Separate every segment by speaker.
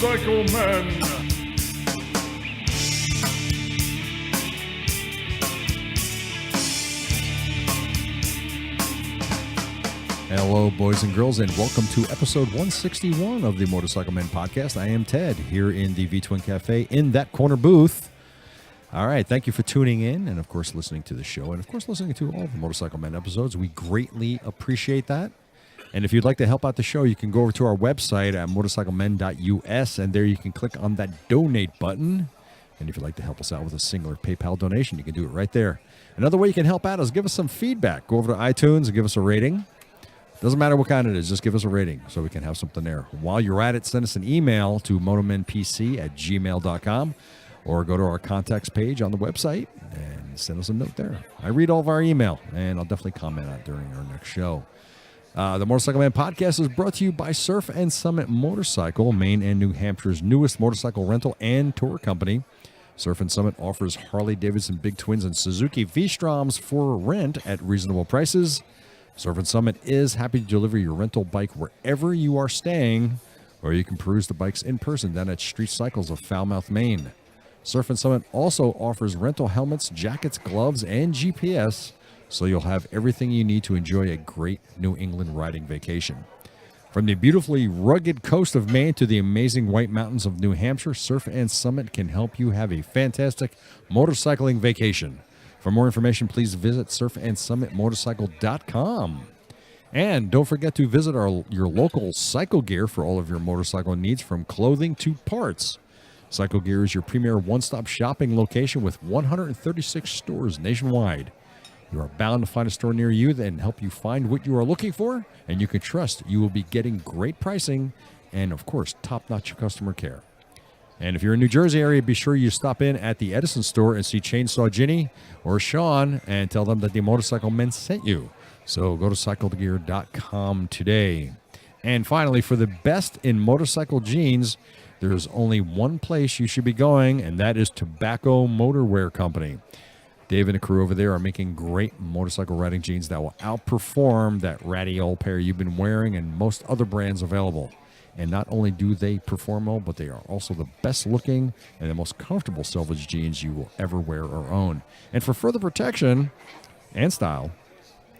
Speaker 1: Motorcycle Men.
Speaker 2: Hello, boys and girls, and welcome to episode 161 of the Motorcycle Men podcast. I am Ted, here in the V-Twin Cafe in that corner booth. All right, thank you for tuning in and, of course, listening to the show and, of course, listening to all the Motorcycle Men episodes. We greatly appreciate that. And if you'd like to help out the show, you can go over to our website at motorcyclemen.us, and there you can click on that donate button. And if you'd like to help us out with a singular PayPal donation, you can do it right there. Another way you can help out is give us some feedback. Go over to iTunes and give us a rating. Doesn't matter what kind it is, just give us a rating so we can have something there. While you're at it, send us an email to motomenpc@gmail.com or go to our contacts page on the website and send us a note there. I read all of our email, and I'll definitely comment on it during our next show. The Motorcycle Man podcast is brought to you by Surf and Summit Motorcycle, Maine and New Hampshire's newest motorcycle rental and tour company. Surf and Summit offers Harley-Davidson Big Twins and Suzuki V-Stroms for rent at reasonable prices. Surf and Summit is happy to deliver your rental bike wherever you are staying, or you can peruse the bikes in person down at Street Cycles of Falmouth, Maine. Surf and Summit also offers rental helmets, jackets, gloves, and GPS, so you'll have everything you need to enjoy a great New England riding vacation. From the beautifully rugged coast of Maine to the amazing White Mountains of New Hampshire, Surf and Summit can help you have a fantastic motorcycling vacation. For more information, please visit surfandsummitmotorcycle.com. And don't forget to visit your local Cycle Gear for all of your motorcycle needs, from clothing to parts. Cycle Gear is your premier one-stop shopping location with 136 stores nationwide. You are bound to find a store near you that can help you find what you are looking for, and you can trust you will be getting great pricing and, of course, top-notch customer care. And if you're in New Jersey area, be sure you stop in at the Edison store and see Chainsaw Ginny or Sean and tell them that the Motorcycle Men sent you. So go to cyclegear.com today. And finally, for the best in motorcycle jeans, there's only one place you should be going, and that is Tobacco Motorwear Company. Dave and the crew over there are making great motorcycle riding jeans that will outperform that ratty old pair you've been wearing and most other brands available. And not only do they perform well, but they are also the best looking and the most comfortable selvage jeans you will ever wear or own. And for further protection and style,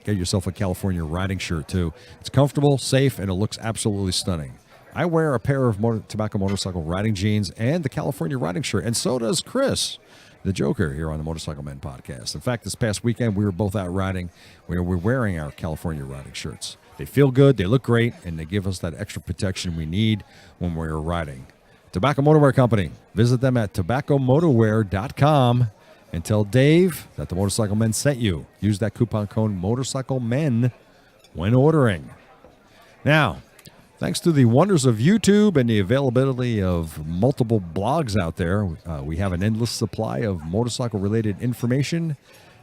Speaker 2: get yourself a California riding shirt too. It's comfortable, safe, and it looks absolutely stunning. I wear a pair of Tobacco Motorcycle riding jeans and the California riding shirt, and so does Chris, the Joker, here on the Motorcycle Men podcast. In fact, this past weekend, we were both out riding where we're wearing our California riding shirts. They feel good, they look great, and they give us that extra protection we need when we're riding. Tobacco Motorwear Company. Visit them at tobaccomotorwear.com and tell Dave that the Motorcycle Men sent you. Use that coupon code MOTORCYCLEMEN when ordering. Now, thanks to the wonders of YouTube and the availability of multiple blogs out there, we have an endless supply of motorcycle-related information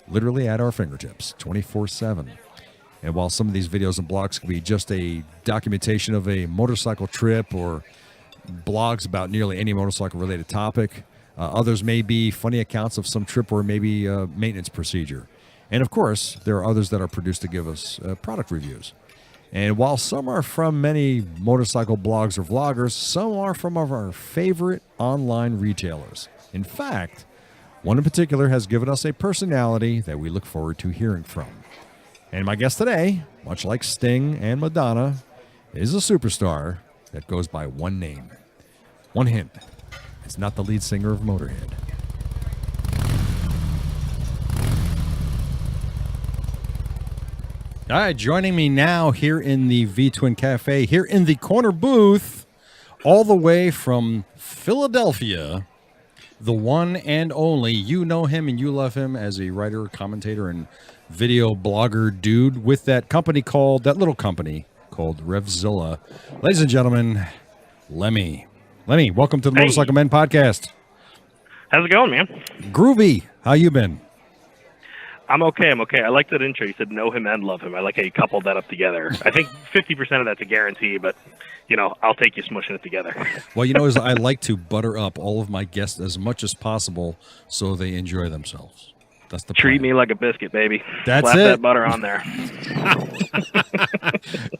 Speaker 2: literally at our fingertips, 24/7. And while some of these videos and blogs can be just a documentation of a motorcycle trip or blogs about nearly any motorcycle-related topic, others may be funny accounts of some trip or maybe a maintenance procedure. And, of course, there are others that are produced to give us product reviews. And while some are from many motorcycle blogs or vloggers, some are from our favorite online retailers. In fact, one in particular has given us a personality that we look forward to hearing from. And my guest today, much like Sting and Madonna, is a superstar that goes by one name. One hint, it's not the lead singer of Motorhead. All right, joining me now here in the V-Twin Cafe, here in the corner booth, all the way from Philadelphia, the one and only, you know him and you love him as a writer, commentator, and video blogger dude with that little company called Revzilla. Ladies and gentlemen, Lemmy. Lemmy, welcome to the Motorcycle Men podcast.
Speaker 3: How's it going, man?
Speaker 2: Groovy. How you been?
Speaker 3: I'm okay. I like that intro. You said know him and love him. I like how you coupled that up together. I think 50% of that's a guarantee, but, I'll take you smushing it together.
Speaker 2: Well, I like to butter up all of my guests as much as possible so they enjoy themselves. That's the
Speaker 3: Treat
Speaker 2: plan.
Speaker 3: me like a biscuit, baby.
Speaker 2: That's
Speaker 3: Slap
Speaker 2: it.
Speaker 3: that butter on there.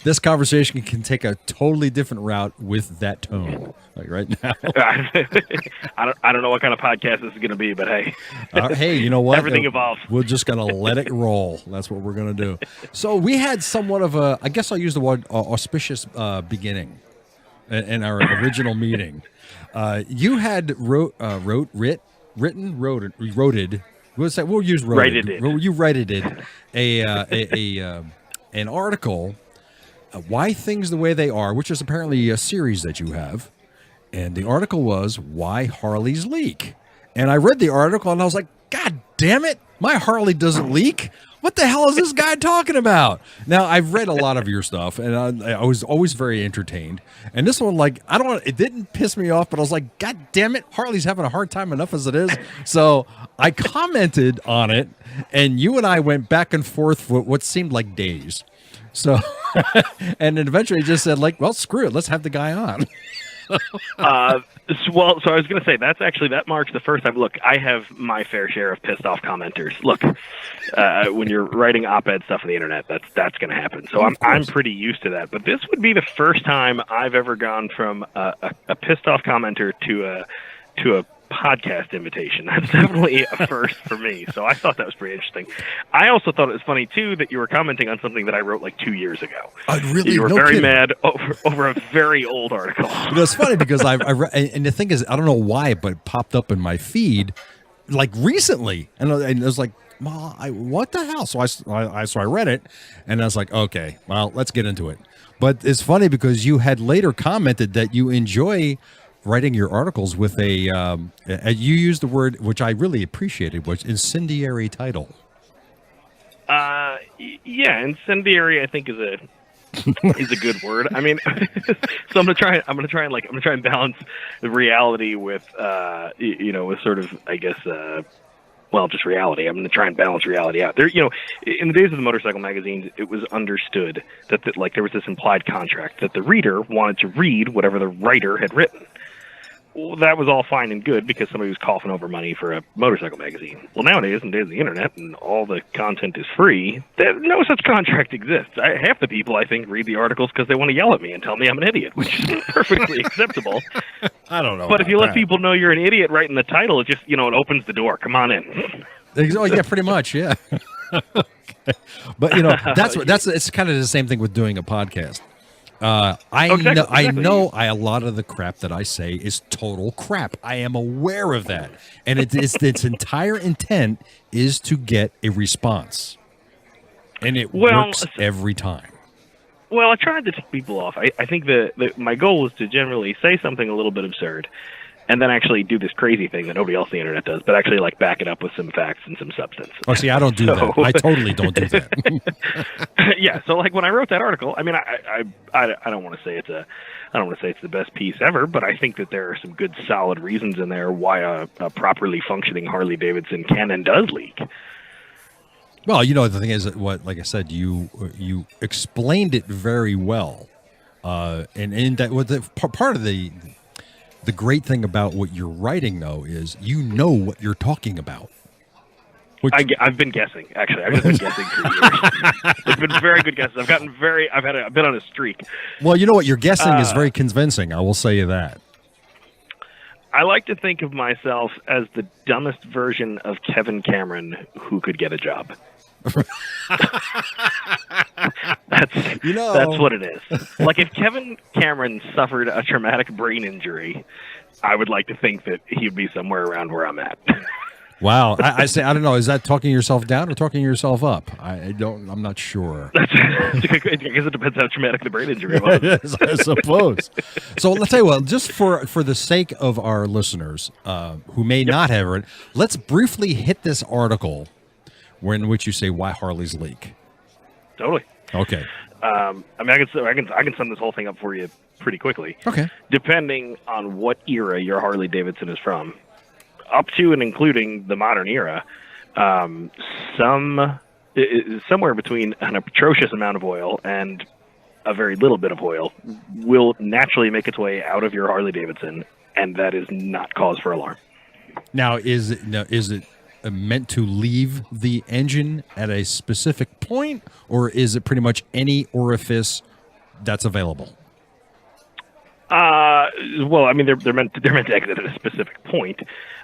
Speaker 2: This conversation can take a totally different route with that tone, like right now.
Speaker 3: I don't know what kind of podcast this is going to be, but hey.
Speaker 2: Hey, you know what?
Speaker 3: Everything evolves.
Speaker 2: We're just going to let it roll. That's what we're going to do. So we had somewhat of a, I guess I'll use the word auspicious beginning in our original meeting. You had roted. What's that? We'll use roted. You righted it. An article, Why Things the Way They Are, which is apparently a series that you have. And the article was Why Harleys Leak. And I read the article and I was like, God damn it, my Harley doesn't leak. What the hell is this guy talking about? Now, I've read a lot of your stuff, and I was always very entertained. And this one, like, it didn't piss me off, but I was like, God damn it, Harley's having a hard time enough as it is. So I commented on it, and you and I went back and forth for what seemed like days. So, and then eventually just said, like, well, screw it, let's have the guy on.
Speaker 3: So I was going to say that marks the first time. Look, I have my fair share of pissed off commenters. Look, when you're writing op-ed stuff on the internet, that's going to happen. So I'm pretty used to that. But this would be the first time I've ever gone from a pissed off commenter to a podcast invitation. That's definitely a first for me. So I thought that was pretty interesting. I also thought it was funny too that you were commenting on something that I wrote like 2 years ago. You were very mad over a very old article.
Speaker 2: It's funny because I and the thing is, I don't know why, but it popped up in my feed like recently, and it was like, what the hell? So I read it, and I was like, okay, well, let's get into it. But it's funny because you had later commented that you enjoy writing your articles with you used the word, which I really appreciated, was incendiary title.
Speaker 3: Yeah, incendiary I think is a good word. I mean, so I'm gonna try and balance the reality with with sort of, I guess, just reality. I'm going to try and balance reality out. There, in the days of the motorcycle magazines, it was understood that there was this implied contract that the reader wanted to read whatever the writer had written. Well, that was all fine and good because somebody was coughing over money for a motorcycle magazine. Well, nowadays, in the days of the internet and all the content is free, no such contract exists. Half the people, I think, read the articles because they want to yell at me and tell me I'm an idiot, which is perfectly acceptable.
Speaker 2: I don't know.
Speaker 3: But if you let people know you're an idiot right in the title, it just, it opens the door. Come on in.
Speaker 2: Oh, yeah, pretty much, yeah. Okay. But, it's kind of the same thing with doing a podcast. I know a lot of the crap that I say is total crap. I am aware of that. And its entire intent is to get a response. And it works every time.
Speaker 3: Well, I tried to tick people off. I think my goal was to generally say something a little bit absurd and then actually do this crazy thing that nobody else on the internet does, but actually back it up with some facts and some substance.
Speaker 2: Oh, see, I don't do that. I totally don't do that.
Speaker 3: Yeah, so like when I wrote that article, I mean, I don't want to say it's the best piece ever, but I think that there are some good solid reasons in there why a properly functioning Harley Davidson can and does leak.
Speaker 2: Well, the thing is, like I said, you explained it very well, and in that, part of the great thing about what you're writing, though, is what you're talking about.
Speaker 3: I've been guessing. Actually, I've just been guessing for years. It's been very good guesses. I've been on a streak.
Speaker 2: Well, you know what? Your guessing is very convincing. I will say you that.
Speaker 3: I like to think of myself as the dumbest version of Kevin Cameron who could get a job. That's what it is. Like if Kevin Cameron suffered a traumatic brain injury, I would like to think that he'd be somewhere around where I'm at.
Speaker 2: Wow. I don't know. Is that talking yourself down or talking yourself up? I'm not sure.
Speaker 3: I guess it depends how traumatic the brain injury was.
Speaker 2: Yes, I suppose. So let's tell you what, just for the sake of our listeners who may not have heard, let's briefly hit this article in which you say why Harleys leak.
Speaker 3: Totally.
Speaker 2: Okay.
Speaker 3: I can sum this whole thing up for you pretty quickly.
Speaker 2: Okay.
Speaker 3: Depending on what era your Harley Davidson is from, up to and including the modern era, somewhere between an atrocious amount of oil and a very little bit of oil will naturally make its way out of your Harley Davidson, and that is not cause for alarm.
Speaker 2: Now, is it meant to leave the engine at a specific point, or is it pretty much any orifice that's available?
Speaker 3: Well, I mean, they're meant to exit at a specific point.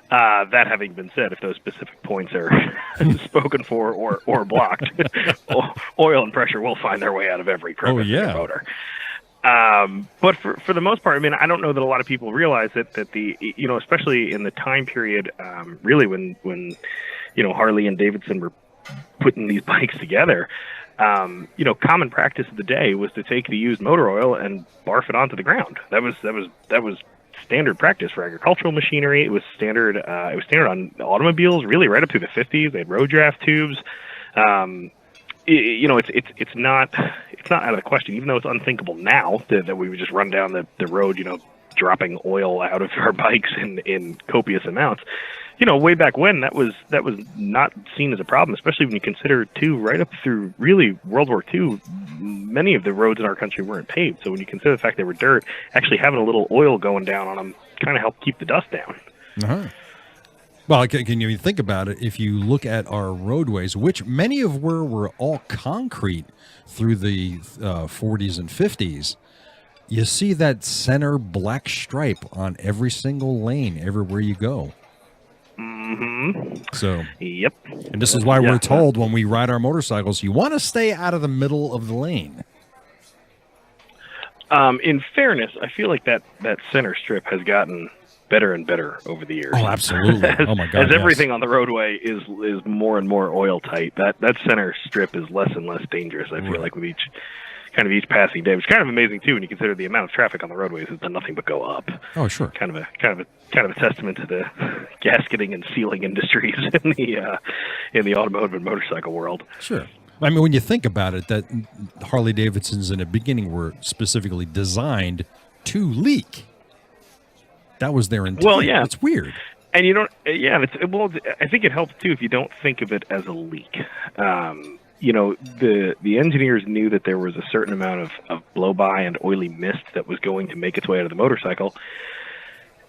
Speaker 3: That having been said, if those specific points are spoken for or blocked, oil and pressure will find their way out of every crevice in the motor. But for the most part, I mean, I don't know that a lot of people realize that the, you know, especially in the time period, really when Harley and Davidson were putting these bikes together, you know, common practice of the day was to take the used motor oil and barf it onto the ground. That was standard practice for agricultural machinery. It was standard. It was standard on automobiles, really, right up through the 50s. They had road draft tubes. You know, it's not out of the question, even though it's unthinkable now that we would just run down the road, you know, dropping oil out of our bikes in copious amounts. You know, way back when that was not seen as a problem, especially when you consider too, right up through really World War II, many of the roads in our country weren't paved. So when you consider the fact they were dirt, actually having a little oil going down on them kind of helped keep the dust down.
Speaker 2: Uh-huh. Well, can you think about it? If you look at our roadways, which many of were all concrete through the 40s and 50s, you see that center black stripe on every single lane, everywhere you go.
Speaker 3: Mm-hmm.
Speaker 2: So,
Speaker 3: yep.
Speaker 2: And this is why we're told when we ride our motorcycles, you want to stay out of the middle of the lane.
Speaker 3: In fairness, I feel like that center strip has gotten better and better over the years.
Speaker 2: Oh, absolutely. Oh my God.
Speaker 3: As everything on the roadway is more and more oil tight, that center strip is less and less dangerous, I feel like, with each passing day, which is kind of amazing too when you consider the amount of traffic on the roadways has done nothing but go up.
Speaker 2: Oh, sure.
Speaker 3: Kind of a testament to the gasketing and sealing industries in the automotive and motorcycle world.
Speaker 2: Sure. I mean, when you think about it, that Harley Davidsons in the beginning were specifically designed to leak. That was their intent.
Speaker 3: Well, yeah,
Speaker 2: it's weird.
Speaker 3: And you don't. Yeah, I think it helps too if you don't think of it as a leak. You know, the engineers knew that there was a certain amount of blow-by and oily mist that was going to make its way out of the motorcycle.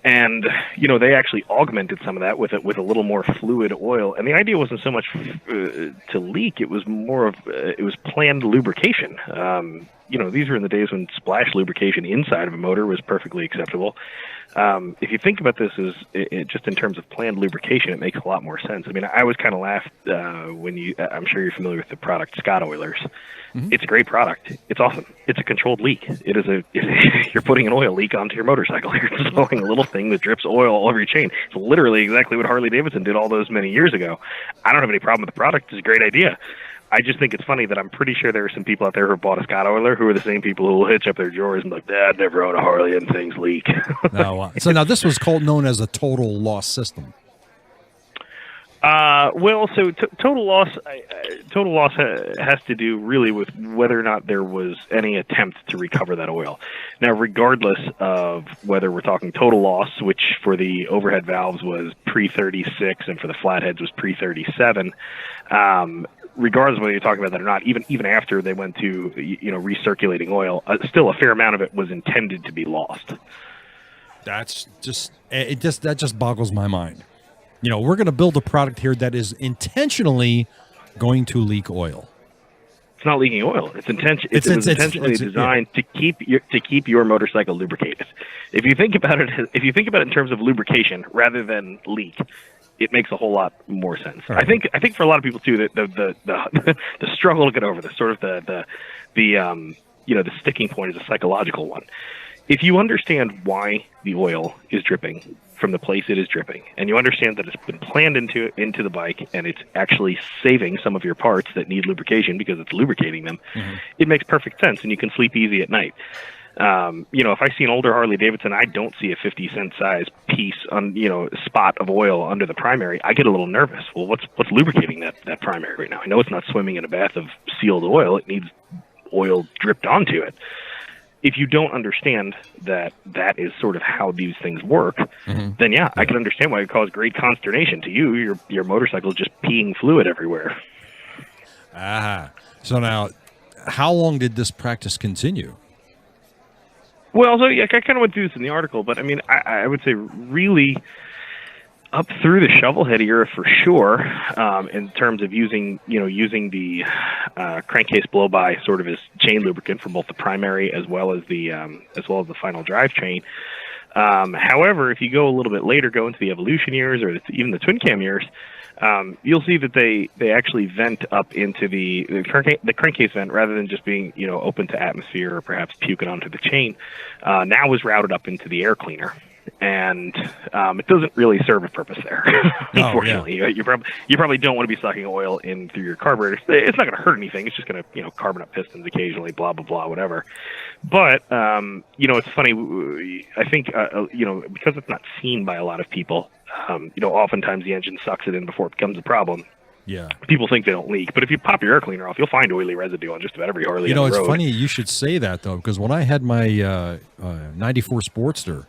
Speaker 3: And, you know, they actually augmented some of that with a little more fluid oil. And the idea wasn't so much to leak. It was more of, it was planned lubrication. You know, these were in the days when splash lubrication inside of a motor was perfectly acceptable. If you think about this as just in terms of planned lubrication, it makes a lot more sense. I mean, I always kind of laughed when I'm sure you're familiar with the product Scott Oilers. Mm-hmm. It's a great product. It's awesome. It's a controlled leak. You're putting an oil leak onto your motorcycle. You're throwing a little thing that drips oil all over your chain. It's literally exactly what Harley Davidson did all those many years ago. I don't have any problem with the product. It's a great idea. I just think it's funny that I'm pretty sure there are some people out there who bought a Scott Oiler who are the same people who will hitch up their drawers and be like, Dad never owned a Harley and things leak.
Speaker 2: So now this was known as a total loss system.
Speaker 3: Well, so total loss has to do really with whether or not there was any attempt to recover that oil. Now, regardless of whether we're talking total loss, which for the overhead valves was pre-36 and for the flatheads was pre-37, regardless of whether you're talking about that or not, even after they went to, you know, recirculating oil, still a fair amount of it was intended to be lost.
Speaker 2: That just boggles my mind. You know, we're going to build a product here that is intentionally going to leak oil.
Speaker 3: It's not leaking oil. It's intentionally designed to keep your motorcycle lubricated. If you think about it in terms of lubrication rather than leak, it makes a whole lot more sense. Right. I think for a lot of people too, that the struggle to get over this, sort of the sticking point is a psychological one. If you understand why the oil is dripping from the place it is dripping, and you understand that it's been planned into the bike, and it's actually saving some of your parts that need lubrication because it's lubricating them, it makes perfect sense, and you can sleep easy at night. You know, if I see an older Harley Davidson, I don't see a 50-cent size piece on, you know, spot of oil under the primary. I get a little nervous. Well, what's lubricating that primary right now? I know it's not swimming in a bath of sealed oil. It needs oil dripped onto it. If you don't understand that is sort of how these things work, then I can understand why it causes great consternation to you. Your motorcycle is just peeing fluid everywhere.
Speaker 2: So now, how long did this practice continue?
Speaker 3: Well, so I kind of went through this in the article, but I mean, I would say really, up through the shovelhead era for sure, in terms of using the crankcase blow-by sort of as chain lubricant for both the primary as well as the final drive chain. However, if you go a little bit later, go into the evolution years or even the twin cam years, you'll see that they actually vent up into the crankcase vent rather than just being open to atmosphere or perhaps puking onto the chain. Now is routed up into the air cleaner. And it doesn't really serve a purpose there, unfortunately. Yeah. You probably don't want to be sucking oil in through your carburetor. It's not going to hurt anything. It's just going to carbon up pistons occasionally, blah blah blah, whatever. But it's funny. I think because it's not seen by a lot of people. Oftentimes the engine sucks it in before it becomes a problem.
Speaker 2: Yeah. People
Speaker 3: think they don't leak, but if you pop your air cleaner off, you'll find oily residue on just about every Harley.
Speaker 2: It's funny you should say that though, because when I had my '94 Sportster.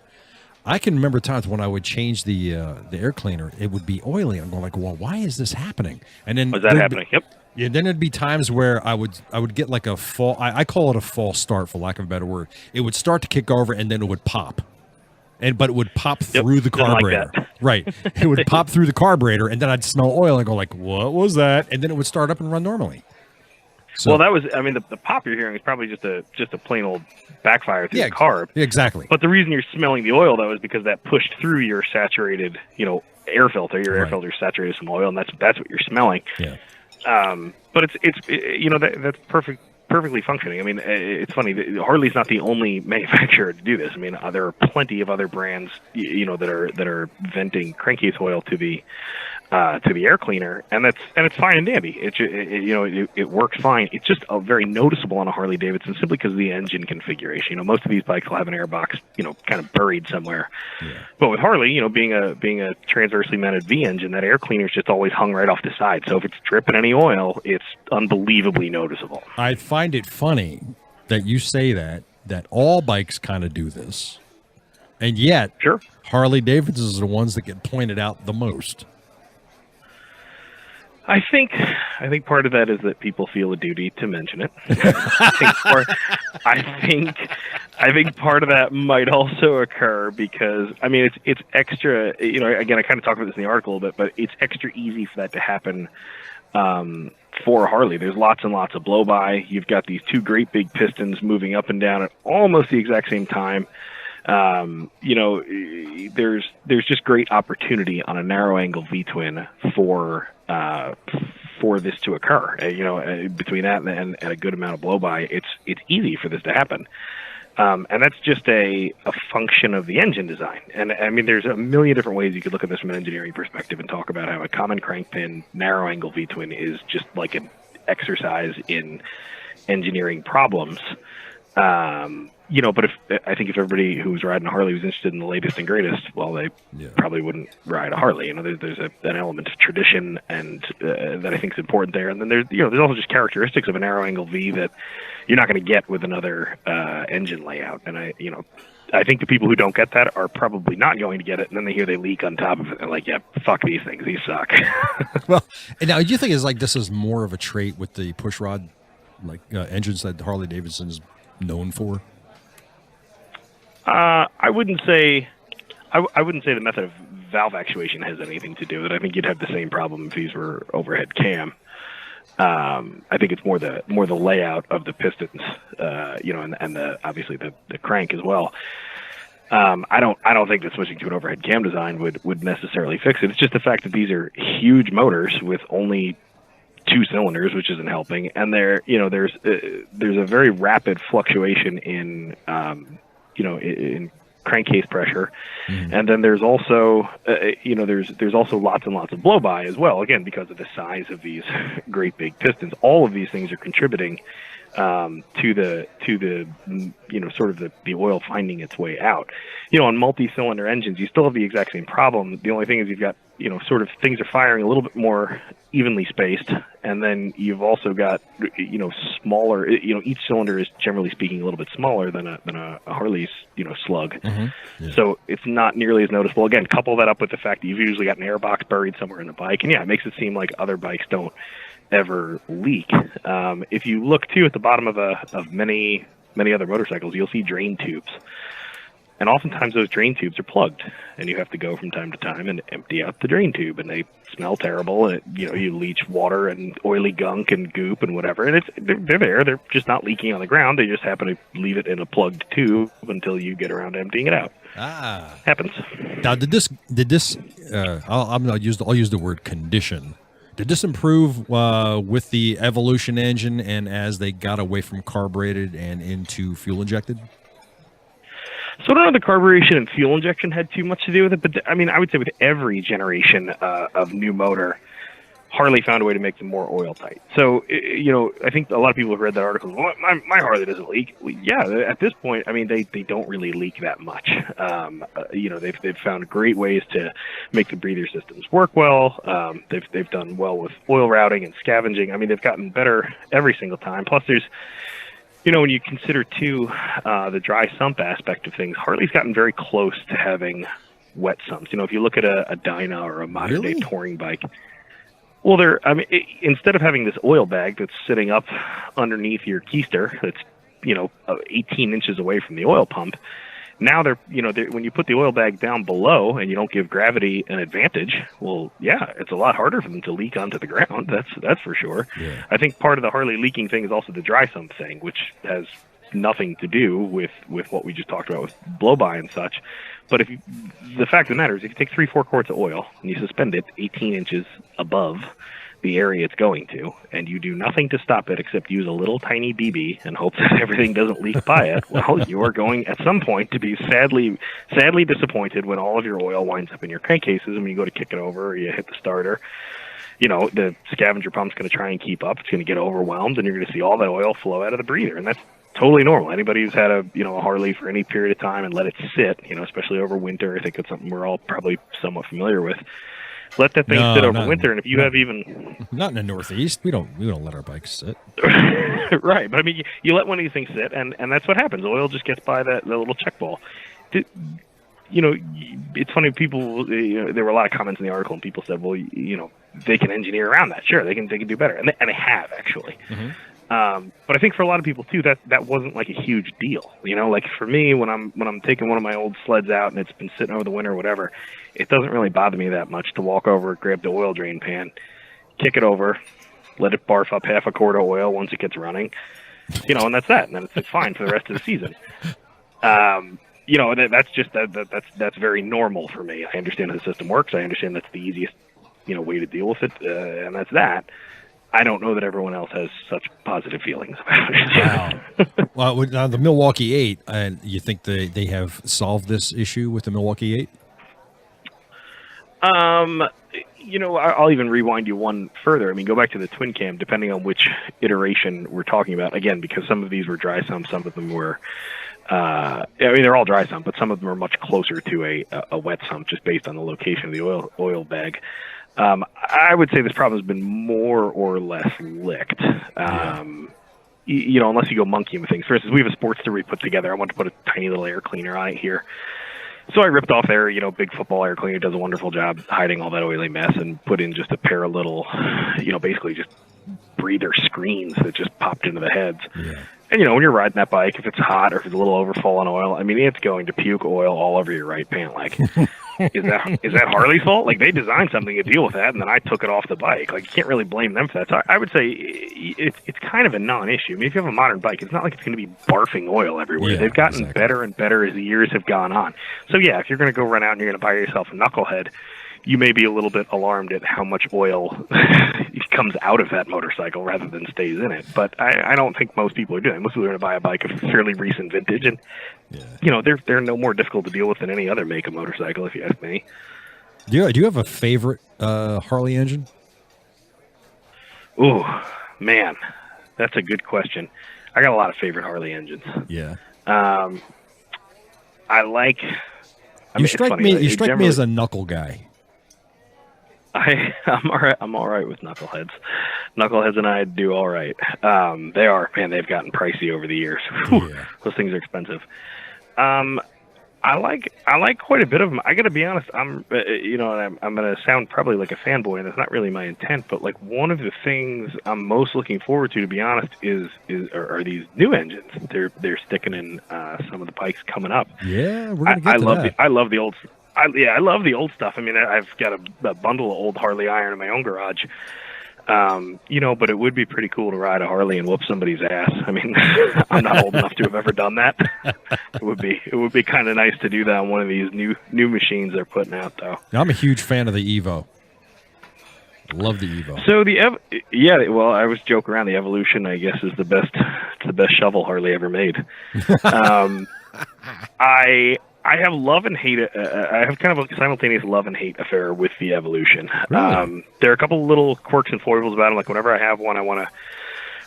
Speaker 2: I can remember times when I would change the air cleaner, it would be oily. I'm going like, well, why is this happening? And then
Speaker 3: was that happening? Yep.
Speaker 2: Yeah. Then there'd be times where I would get like a fall. I call it a false start, for lack of a better word. It would start to kick over, and then it would pop, but it would pop through the carburetor.
Speaker 3: Like
Speaker 2: right. It would pop through the carburetor, and then I'd smell oil and go like, what was that? And then it would start up and run normally. So,
Speaker 3: well, that was, the pop you're hearing is probably just a plain old backfire through the carb.
Speaker 2: Exactly.
Speaker 3: But the reason you're smelling the oil, though, is because that pushed through your saturated, air filter. Your air filter is saturated with some oil, and that's what you're smelling.
Speaker 2: Yeah.
Speaker 3: But that's perfectly functioning. It's funny. Harley's not the only manufacturer to do this. There are plenty of other brands, that are venting crankcase oil to the air cleaner, and it's fine and dandy. It works fine. It's just very noticeable on a Harley Davidson simply because of the engine configuration. Most of these bikes will have an air box, kind of buried somewhere. Yeah. But with Harley, being a transversely mounted V engine, that air cleaner is just always hung right off the side. So if it's dripping any oil, it's unbelievably noticeable.
Speaker 2: I find it funny that you say that all bikes kind of do this, and yet
Speaker 3: sure,
Speaker 2: Harley Davidsons are the ones that get pointed out the most.
Speaker 3: I think part of that is that people feel a duty to mention it. I think part of that might also occur because it's extra. Again, I kind of talked about this in the article a bit, but it's extra easy for that to happen for Harley. There's lots and lots of blow by. You've got these two great big pistons moving up and down at almost the exact same time. There's just great opportunity on a narrow angle V-twin for this to occur. Between that and a good amount of blow by, it's easy for this to happen. And that's just a function of the engine design. And there's a million different ways you could look at this from an engineering perspective and talk about how a common crank pin narrow angle V-twin is just like an exercise in engineering problems. But I think if everybody who's riding a Harley was interested in the latest and greatest, well, they probably wouldn't ride a Harley. There's an element of tradition and that I think is important there. And then there's also just characteristics of a narrow angle V that you're not going to get with another engine layout. And I think the people who don't get that are probably not going to get it. And then they hear they leak on top of it. They're like, yeah, fuck these things. These suck.
Speaker 2: Well, and now you think it's like this is more of a trait with the push rod engines that Harley Davidson's known for?
Speaker 3: I wouldn't say the method of valve actuation has anything to do with it. I think you'd have the same problem if these were overhead cam. I think it's more the layout of the pistons, and obviously the crank as well. I don't think that switching to an overhead cam design would necessarily fix it. It's just the fact that these are huge motors with only 2 cylinders, which isn't helping, and there's a very rapid fluctuation in crankcase pressure, and then there's also there's also lots and lots of blow by as well. Again, because of the size of these great big pistons, all of these things are contributing to the sort of the oil finding its way out. On multi-cylinder engines, you still have the exact same problem. The only thing is you've got sort of things are firing a little bit more evenly spaced, and then you've also got smaller. Each cylinder is generally speaking a little bit smaller than a Harley's slug. Mm-hmm. Yeah. So it's not nearly as noticeable. Again, couple that up with the fact that you've usually got an air box buried somewhere in the bike, and it makes it seem like other bikes don't ever leak. If you look too at the bottom of many other motorcycles, you'll see drain tubes. And oftentimes those drain tubes are plugged, and you have to go from time to time and empty out the drain tube, and they smell terrible. And you leach water and oily gunk and goop and whatever, and they're there. They're just not leaking on the ground. They just happen to leave it in a plugged tube until you get around to emptying it out. Happens.
Speaker 2: Now, did this? I'll use the word condition. Did this improve with the Evolution engine and as they got away from carbureted and into fuel injected?
Speaker 3: So I don't know if the carburation and fuel injection had too much to do with it, but I would say with every generation of new motor, Harley found a way to make them more oil tight. So, I think a lot of people have read that article. Well, my Harley doesn't leak. Well, yeah, at this point, they don't really leak that much. They've found great ways to make the breather systems work well. They've done well with oil routing and scavenging. They've gotten better every single time. Plus, there's when you consider, too, the dry sump aspect of things, Harley's gotten very close to having wet sumps. If you look at a Dyna or a modern-day touring bike, well, instead of having this oil bag that's sitting up underneath your keister that's, 18 inches away from the oil pump, now when you put the oil bag down below and you don't give gravity an advantage, well, yeah, it's a lot harder for them to leak onto the ground. That's for sure. Yeah. I think part of the Harley leaking thing is also the dry sump thing, which has nothing to do with what we just talked about with blow-by and such. But the fact of the matter is, if you take 3-4 quarts of oil and you suspend it 18 inches above the area it's going to, and you do nothing to stop it except use a little tiny BB and hope that everything doesn't leak by it, well, you are going at some point to be sadly disappointed when all of your oil winds up in your crankcases, and when you go to kick it over or you hit the starter, the scavenger pump's going to try and keep up. It's going to get overwhelmed, and you're going to see all that oil flow out of the breather, and that's totally normal. Anybody who's had a Harley for any period of time and let it sit, especially over winter, I think it's something we're all probably somewhat familiar with. Let that thing sit over winter, and if you have even
Speaker 2: not in the Northeast, we don't let our bikes sit.
Speaker 3: Right, but you let one of these things sit, and that's what happens. Oil just gets by the little check ball. It's funny. People, there were a lot of comments in the article, and people said, "Well, they can engineer around that. Sure, they can do better," and they have actually. Mm-hmm. But I think for a lot of people too, that wasn't like a huge deal. Like for me, when I'm taking one of my old sleds out and it's been sitting over the winter or whatever, it doesn't really bother me that much to walk over, grab the oil drain pan, kick it over, let it barf up half a quart of oil once it gets running, and that's that. And then it's fine for the rest of the season. That's very normal for me. I understand how the system works. I understand that's the easiest, way to deal with it, and that's that. I don't know that everyone else has such positive feelings about it.
Speaker 2: Wow. Well, now the Milwaukee 8, you think they have solved this issue with the Milwaukee 8?
Speaker 3: I'll even rewind you one further. Go back to the twin cam, depending on which iteration we're talking about. Again, because some of these were dry sump, some of them were, they're all dry sump, but some of them are much closer to a wet sump just based on the location of the oil bag. I would say this problem has been more or less licked. Unless you go monkeying with things. For instance, we have a Sportster we put together. I want to put a tiny little air cleaner on it here. So I ripped off there, big football air cleaner does a wonderful job hiding all that oily mess, and put in just a pair of little, basically just breather screens that just popped into the heads. Yeah. And, when you're riding that bike, if it's hot or if it's a little overfull on oil, it's going to puke oil all over your right pant leg. Is that Harley's fault? Like, they designed something to deal with that, and then I took it off the bike. Like, you can't really blame them for that. So I would say it's kind of a non-issue. If you have a modern bike, it's not like it's going to be barfing oil everywhere. Yeah, they've gotten better and better as the years have gone on. So, yeah, if you're going to go run out and you're going to buy yourself a knucklehead, you may be a little bit alarmed at how much oil comes out of that motorcycle rather than stays in it. But I don't think most people are doing it. Most people are going to buy a bike of fairly recent vintage, and they're no more difficult to deal with than any other make of motorcycle, if you ask me.
Speaker 2: Do you have a favorite Harley engine?
Speaker 3: Oh, man, that's a good question. I got a lot of favorite Harley engines.
Speaker 2: Yeah.
Speaker 3: I like.
Speaker 2: You strike me as a knuckle guy.
Speaker 3: I'm all right with knuckleheads. Knuckleheads and I do all right. They've gotten pricey over the years. Yeah. Those things are expensive. I like quite a bit of them. I got to be honest. And I'm going to sound probably like a fanboy, and that's not really my intent. But like one of the things I'm most looking forward to be honest, are these new engines. They're sticking in some of the bikes coming up.
Speaker 2: Yeah, we're gonna get to that.
Speaker 3: I love the old. I love the old stuff. I mean, I've got a bundle of old Harley iron in my own garage. But it would be pretty cool to ride a Harley and whoop somebody's ass. I mean, I'm not old enough to have ever done that. It would be kind of nice to do that on one of these new machines they're putting out, though.
Speaker 2: I'm a huge fan of the Evo. Love the Evo.
Speaker 3: So well, I was joking around. The Evolution, I guess, is the best shovel Harley ever made. I have love and hate. I have kind of a simultaneous love and hate affair with the Evolution.
Speaker 2: Really?
Speaker 3: There are a couple little quirks and foibles about them. Like whenever I have one, I want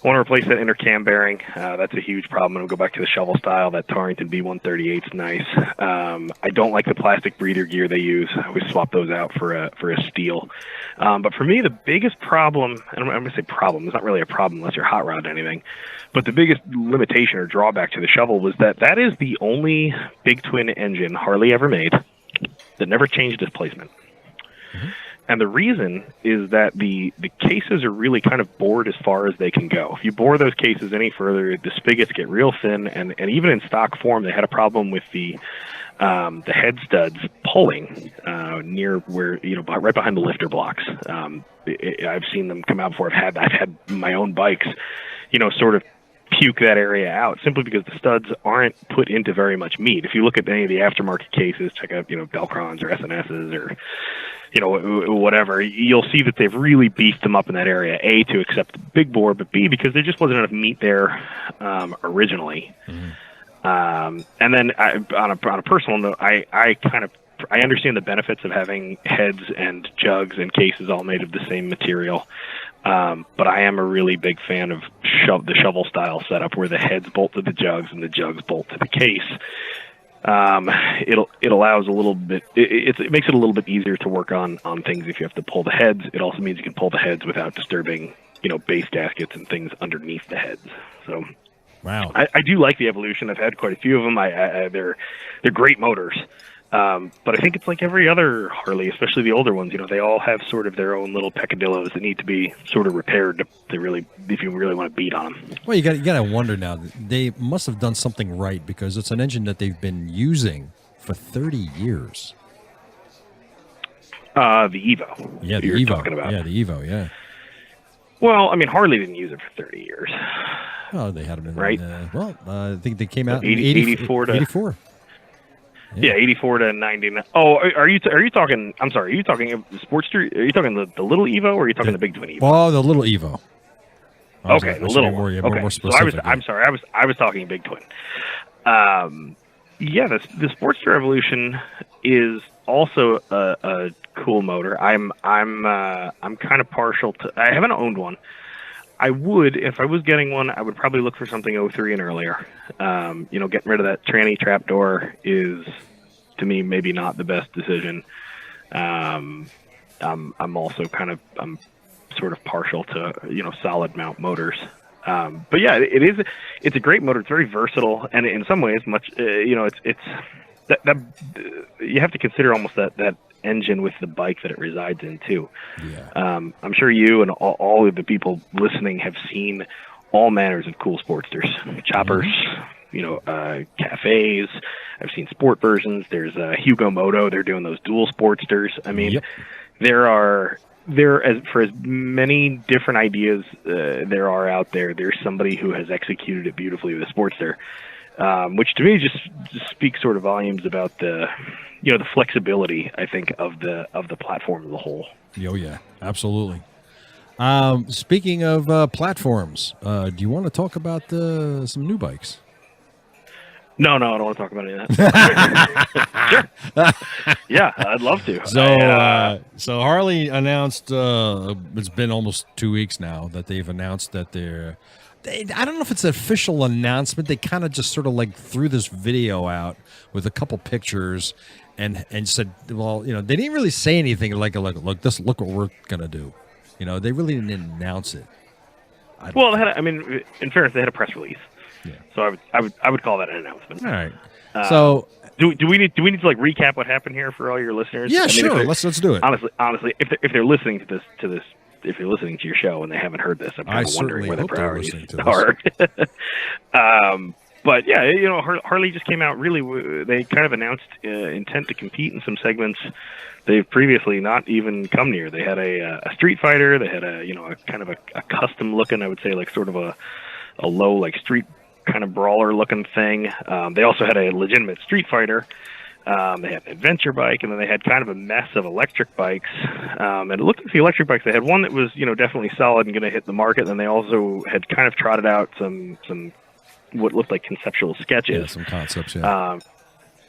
Speaker 3: to replace that inner cam bearing. That's a huge problem. I'm going to go back to the shovel style. That Torrington B138 is nice. I don't like the plastic breather gear they use. I always swap those out for a steel. But for me, the biggest problem, and I'm going to say problem, it's not really a problem unless you're hot rod anything, but the biggest limitation or drawback to the shovel was that is the only big twin engine Harley ever made that never changed displacement. Mm-hmm. And the reason is that the cases are really kind of bored as far as they can go. If you bore those cases any further, the spigots get real thin, and even in stock form, they had a problem with the head studs pulling near where, right behind the lifter blocks. I've seen them come out before. I've had my own bikes, sort of puke that area out simply because the studs aren't put into very much meat. If you look at any of the aftermarket cases, check out, Belcrons or SNSs or, whatever, you'll see that they've really beefed them up in that area, A, to accept the big bore, but B, because there just wasn't enough meat there originally. Mm-hmm. And then on a personal note, I understand the benefits of having heads and jugs and cases all made of the same material. But I am a really big fan of the shovel style setup where the heads bolt to the jugs and the jugs bolt to the case. It allows a little bit. It makes it a little bit easier to work on things if you have to pull the heads. It also means you can pull the heads without disturbing base gaskets and things underneath the heads. So,
Speaker 2: wow,
Speaker 3: I do like the Evolution. I've had quite a few of them. They're great motors. But I think it's like every other Harley, especially the older ones. They all have sort of their own little peccadillos that need to be sort of repaired to really, if you really want to beat on them.
Speaker 2: Well, you got to wonder now. They must have done something right because it's an engine that they've been using for 30 years.
Speaker 3: The Evo.
Speaker 2: Yeah, the
Speaker 3: you're
Speaker 2: Evo.
Speaker 3: Talking about.
Speaker 2: Yeah, the Evo. Yeah.
Speaker 3: Well, I mean, Harley didn't use it for 30 years.
Speaker 2: Oh, they had them in.
Speaker 3: Right.
Speaker 2: I think they came out in
Speaker 3: 84 to
Speaker 2: 84.
Speaker 3: Yeah, 84 to 99. Oh, are you talking? I'm sorry. Are you talking the Sportster? Are you talking the little Evo, or are you talking the big twin Evo?
Speaker 2: Oh, the little Evo.
Speaker 3: Okay, the little one.
Speaker 2: Okay.
Speaker 3: More specific. So I'm sorry. I was talking big twin. Yeah, the Sportster Evolution is also a cool motor. I'm kind of partial to. I haven't owned one. I would, if I was getting one, I would probably look for something 03 and earlier. Getting rid of that tranny trapdoor is, to me, maybe not the best decision. I'm also I'm sort of partial to solid mount motors. But yeah, it's a great motor. It's very versatile, and in some ways, it's that you have to consider almost that engine with the bike that it resides in too.
Speaker 2: Yeah.
Speaker 3: I'm sure you and all of the people listening have seen all manners of cool Sportsters, choppers, cafes. I've seen sport versions. There's Hugo Moto. They're doing those dual Sportsters. I mean,
Speaker 2: yep.
Speaker 3: For as many different ideas there are out there, there's somebody who has executed it beautifully with a Sportster. Which to me just speaks sort of volumes about the flexibility, I think, of the platform as a whole.
Speaker 2: Oh yeah, absolutely. Speaking of platforms, do you want to talk about some new bikes?
Speaker 3: No, I don't want to talk about any of that. Sure. Yeah, I'd love to.
Speaker 2: So Harley announced, it's been almost 2 weeks now that they've announced that I don't know if it's an official announcement. They kind of just sort of like threw this video out with a couple pictures and said, well, they didn't really say anything like look what we're going to do. They really didn't announce it.
Speaker 3: Well, in fairness, they had a press release.
Speaker 2: Yeah.
Speaker 3: So I would call that an announcement.
Speaker 2: All right. So
Speaker 3: do we need to like recap what happened here for all your listeners?
Speaker 2: yeah,
Speaker 3: I mean,
Speaker 2: sure. Let's do it.
Speaker 3: Honestly, if they're listening to this, if you're listening to your show and they haven't heard this, I'm kind of wondering where their priorities are. But yeah, Harley just came out. Really, they kind of announced intent to compete in some segments they've previously not even come near. They had a Street Fighter. They had a kind of a custom looking, I would say, like sort of a low like street kind of brawler looking thing. They also had a legitimate Street Fighter. They had an adventure bike, and then they had kind of a mess of electric bikes. And it looked like the electric bikes, they had one that was, definitely solid and going to hit the market. And they also had kind of trotted out some what looked like conceptual sketches.
Speaker 2: Yeah, some concepts, yeah.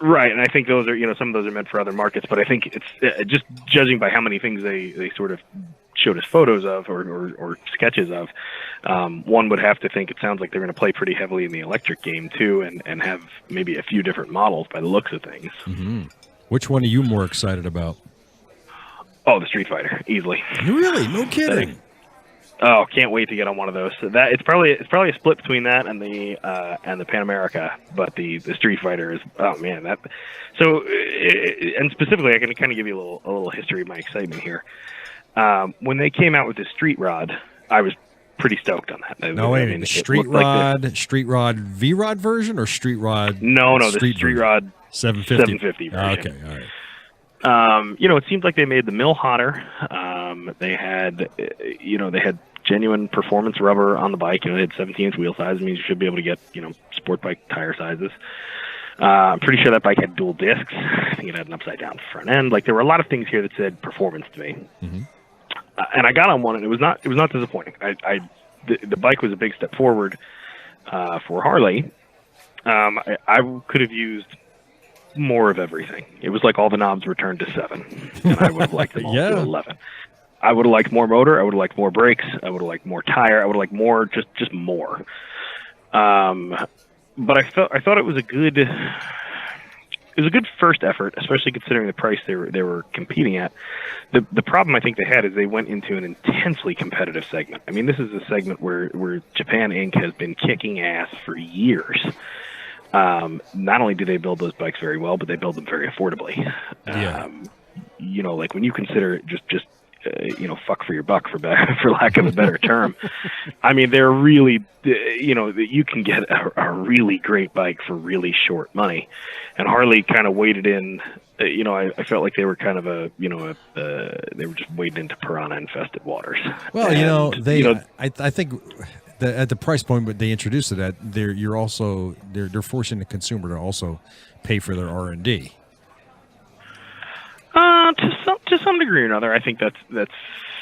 Speaker 3: Right, and I think those are, some of those are meant for other markets. But I think it's just judging by how many things they sort of showed us photos of or sketches of, one would have to think it sounds like they're going to play pretty heavily in the electric game too, and have maybe a few different models by the looks of things.
Speaker 2: Mm-hmm. Which one are you more excited about?
Speaker 3: Oh, the Street Fighter, easily.
Speaker 2: Really? No kidding.
Speaker 3: Oh, can't wait to get on one of those. So that it's probably a split between that and the Pan America, but the Street Fighter is, oh man, that. So and specifically, I can kind of give you a little history of my excitement here. When they came out with the Street Rod, I was pretty stoked on that.
Speaker 2: No, wait, the Street Rod, like Street Rod V-Rod version or Street Rod?
Speaker 3: No, the Street Rod
Speaker 2: 750
Speaker 3: version.
Speaker 2: Okay, all right.
Speaker 3: It seemed like they made the mill hotter. They had, they had genuine performance rubber on the bike. They had 17-inch wheel size. Means you should be able to get, sport bike tire sizes. I'm pretty sure that bike had dual discs. I think it had an upside down front end. Like there were a lot of things here that said performance to me. Mm-hmm. And I got on one, and it was not disappointing. The bike was a big step forward for Harley. I could have used more of everything. It was like all the knobs were turned to 7, and I would have liked them all to 11. I would have liked more motor. I would have liked more brakes. I would have liked more tire. I would have liked more, just more. But I thought it was a good first effort, especially considering the price they were competing at. The problem I think they had is they went into an intensely competitive segment. I mean, this is a segment where Japan Inc. has been kicking ass for years. Not only do they build those bikes very well, but they build them very affordably.
Speaker 2: Yeah.
Speaker 3: Like when you consider it just fuck for your buck, for lack of a better term. I mean, they're really, you can get a really great bike for really short money. And Harley kind of waded in, I felt like they were kind of they were just wading into piranha-infested waters.
Speaker 2: Well, I think at the price point that they introduced it at, they're forcing the consumer to also pay for their R&D.
Speaker 3: To some degree or another, I think that's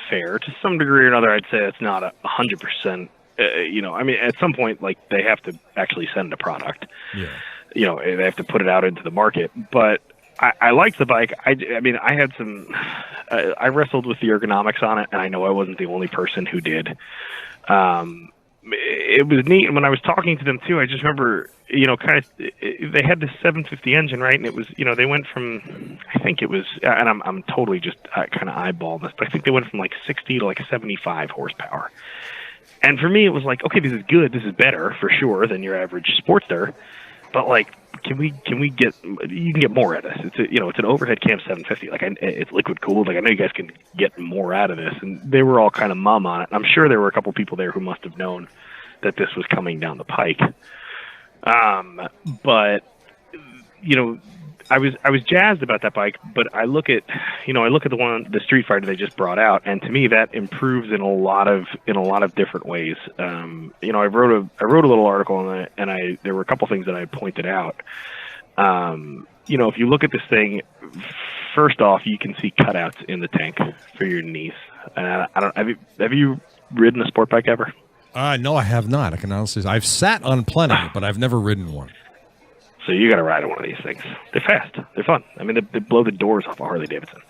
Speaker 3: fair. To some degree or another, I'd say it's not 100%. I mean, at some point, like they have to actually send a product. Yeah. They have to put it out into the market. But I liked the bike. I mean, I had some. I wrestled with the ergonomics on it, and I know I wasn't the only person who did. It was neat, and when I was talking to them too, I just remember, they had this 750 engine, right? And it was, they went from, I think it was, and I'm totally just kind of eyeballing this, but I think they went from like 60 to like 75 horsepower. And for me, it was like, okay, this is good, this is better for sure than your average Sportster, but like, can we get, you can get more out of this. It's an overhead cam 750. Like it's liquid cooled. Like I know you guys can get more out of this, and they were all kind of mum on it. I'm sure there were a couple people there who must have known that this was coming down the pike. But I was jazzed about that bike, but I look at the Street Fighter they just brought out, and to me that improves in a lot of different ways. I wrote a little article on it, and there were a couple things that I pointed out. If you look at this thing, first off, you can see cutouts in the tank for your knees. Have you ridden a sport bike ever?
Speaker 2: No, I have not. I can honestly say I've sat on plenty, but I've never ridden one.
Speaker 3: So you got to ride on one of these things. They're fast. They're fun. I mean, they blow the doors off a Harley Davidson.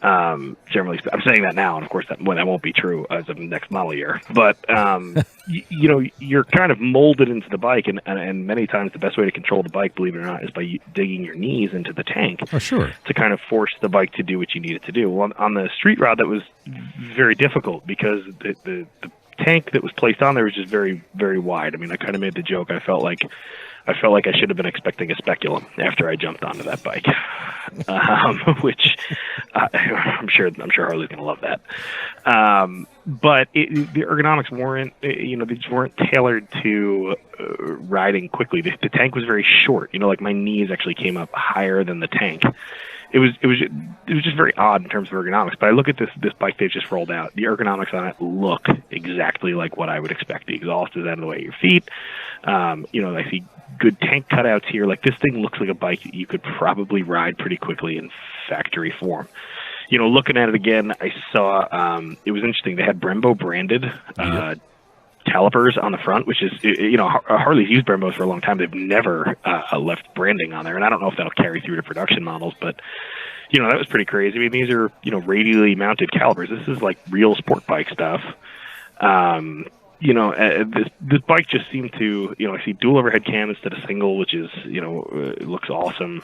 Speaker 3: Generally, I'm saying that now, and of course that won't be true as of next model year. But you're kind of molded into the bike, and many times the best way to control the bike, believe it or not, is by digging your knees into the tank.
Speaker 2: Oh, sure. To
Speaker 3: kind of force the bike to do what you need it to do. Well, on the Street Rod, that was very difficult because the tank that was placed on there was just very, very wide. I mean, I kind of made the joke. I felt like I felt like I should have been expecting a speculum after I jumped onto that bike, which I'm sure Harley's going to love that. But the ergonomics weren't, they just weren't tailored to riding quickly. The tank was very short. Like my knees actually came up higher than the tank. It was just very odd in terms of ergonomics. But I look at this bike they've just rolled out. The ergonomics on it look exactly like what I would expect. The exhaust is out of the way of your feet. I see good tank cutouts here. Like this thing looks like a bike that you could probably ride pretty quickly in factory form. Looking at it again, I saw it was interesting. They had Brembo branded calipers on the front, which is, Harley's used Brembos for a long time. They've never left branding on there, and I don't know if that'll carry through to production models, but that was pretty crazy. I mean, these are radially mounted calipers. This is like real sport bike stuff. This bike just seemed to, I see dual overhead cam instead of single, which is, it looks awesome.